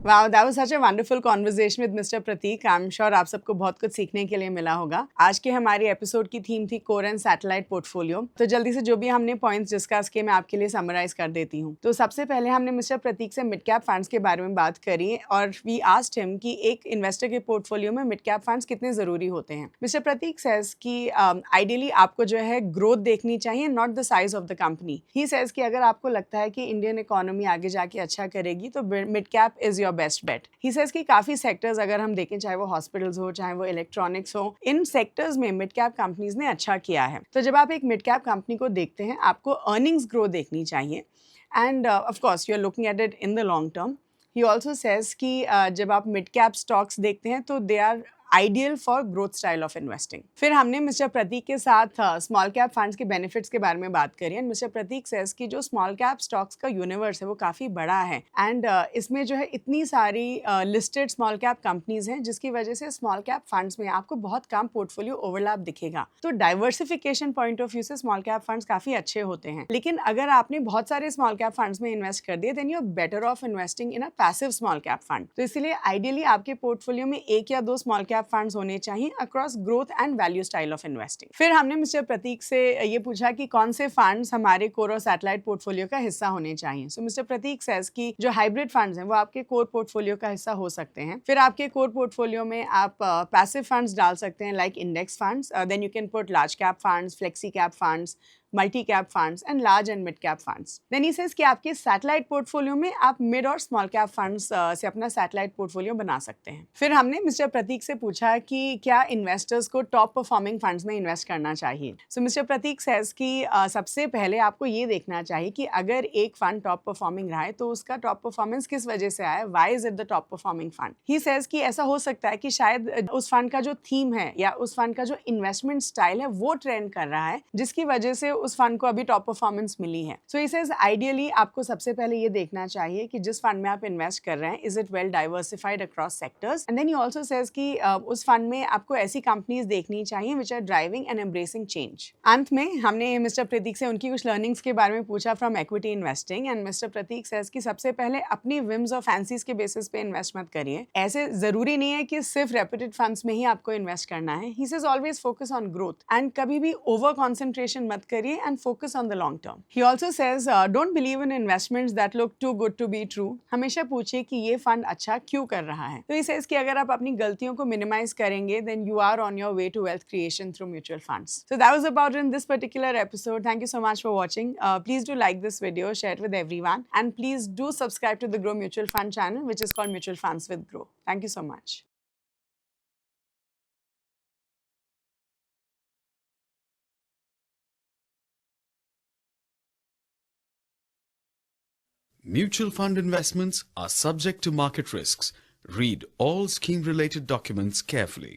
Speaker 2: Wow, that was such a wonderful conversation with Mr. Prateek. I'm sure आप सबको बहुत कुछ सीखने के लिए मिला होगा। आज के हमारी एपिसोड की थीम थी कोर एंड सैटेलाइट पोर्टफोलियो। तो जल्दी से जो भी हमने पॉइंट्स डिस्कस किए मैं आपके लिए समराइज कर देती हूँ। तो सबसे पहले हमने मिस्टर प्रतीक से मिड कैप फंड्स के बारे में बात करी और वी आस्क्ड हिम कि एक इन्वेस्टर के पोर्टफोलियो में मिड कैप फंड्स कितने जरूरी होते हैं। मिस्टर प्रतीक सेज कि आइडियली आपको जो है ग्रोथ देखनी चाहिए, not the size of the company. He says कि अगर आपको लगता है कि इंडियन इकोनॉमी आगे जाके अच्छा करेगी तो mid cap is your best bet. He says कि काफी सेक्टर्स अगर हम देखें, चाहे वो हॉस्पिटल्स हो, चाहे वो इलेक्ट्रॉनिक्स हो, इन सेक्टर्स में मिड कैप कंपनीज ने अच्छा किया है। तो जब आप एक मिड कैप कंपनी को देखते हैं, आपको अर्निंग्स ग्रो देखनी चाहिए, and of course you are looking at it in the long term. He also says कि जब आप मिड कैप स्टॉक्स देखते हैं तो they are ideal for growth style of investing. फिर हमने मिस्टर प्रतीक के साथ स्मॉल कैप फंड्स के बेनिफिट्स के बारे में बात करी, एंड मिस्टर प्रतीक सेज कि जो स्मॉल कैप स्टॉक्स का यूनिवर्स है वो काफ़ी बड़ा है, एंड इसमें जो है इतनी सारी लिस्टेड स्मॉल कैप कंपनीज हैं, जिसकी वजह से स्मॉल कैप फंड्स में आपको बहुत कम पोर्टफोलियो ओवरलैप दिखेगा। तो डाइवर्सिफिकेशन पॉइंट ऑफ व्यू से स्मॉल कैप फंड्स काफ़ी अच्छे होते हैं, लेकिन अगर आपने बहुत सारे स्मॉल कैप फंड्स में इन्वेस्ट कर दिए, then you are better off investing in a passive small cap fund. तो इसलिए आइडियली आपके पोर्टफोलियो में एक या दो स्मॉल कैप फंड्स होने चाहिए across growth and value style of investing. फिर हमने मिस्टर प्रतीक से ये पूछा कि कौन से फंड्स हमारे कोर और सैटेलाइट पोर्टफोलियो का हिस्सा होने चाहिए। सो मिस्टर प्रतीक सेज कि जो हाइब्रिड फंड्स हैं वो आपके कोर पोर्टफोलियो का हिस्सा हो सकते हैं। फिर आपके कोर पोर्टफोलियो में आप पैसिव फंड्स डाल सकते हैं, like index funds, then you can put large cap funds, flexi cap funds, multi cap funds and large and mid cap funds. Then he says कि आपके सैटेलाइट पोर्टफोलियो में आप mid और स्मॉल कैप फंड्स से अपना satellite portfolio बना सकते हैं। फिर हमने मिस्टर प्रतीक से पूछा कि क्या इन्वेस्टर्स को टॉप परफॉर्मिंग फंड्स में इन्वेस्ट करना चाहिए। सो मिस्टर प्रतीक सेज कि सबसे पहले आपको ये देखना चाहिए कि अगर एक फंड टॉप परफॉर्मिंग रहा है तो उसका टॉप परफॉर्मेंस किस वजह से आया, why is it the top performing fund. He says कि ऐसा हो सकता है कि शायद उस फंड का जो थीम है या उस फंड का जो इन्वेस्टमेंट स्टाइल है वो ट्रेंड कर रहा है, जिसकी वजह से उस फंड को अभी टॉप परफॉर्मेंस मिली है। सो ही सेज आइडियली आपको सबसे पहले ये देखना चाहिए कि जिस फंड में आप इन्वेस्ट कर रहे हैं, is it well diversified across sectors, and then he also says कि उस फंड में आपको ऐसी कंपनीज देखनी चाहिए which are driving and embracing change. अंत में हमने मिस्टर प्रतीक से उनकी कुछ लर्निंग्स के बारे में पूछा from equity investing, and mister Prateek says कि सबसे पहले अपनी विम्स और फैंसीज के बेसिस पे इन्वेस्ट मत करिए। ऐसे जरूरी नहीं है कि सिर्फ रेप्यूटेड फंड्स में ही आपको इन्वेस्ट करना है। He says always focus on growth and कभी भी ओवर कॉन्सेंट्रेशन मत करिए, and focus on the long term. He also says don't believe in investments that look too good to be true. हमेशा पूछिए कि ये फंड अच्छा क्यों कर रहा है। तो he says कि अगर आप अपनी गलतियों को minimize करेंगे, then you are on your way to wealth creation through mutual funds. So that was about it in this particular episode. Thank you so much for watching. Please do like this video, share it with everyone, and please do subscribe to the Grow Mutual Fund channel, which is called Mutual Funds with Grow. Thank you so much.
Speaker 3: Mutual fund investments are subject to market risks. Read all scheme-related documents carefully.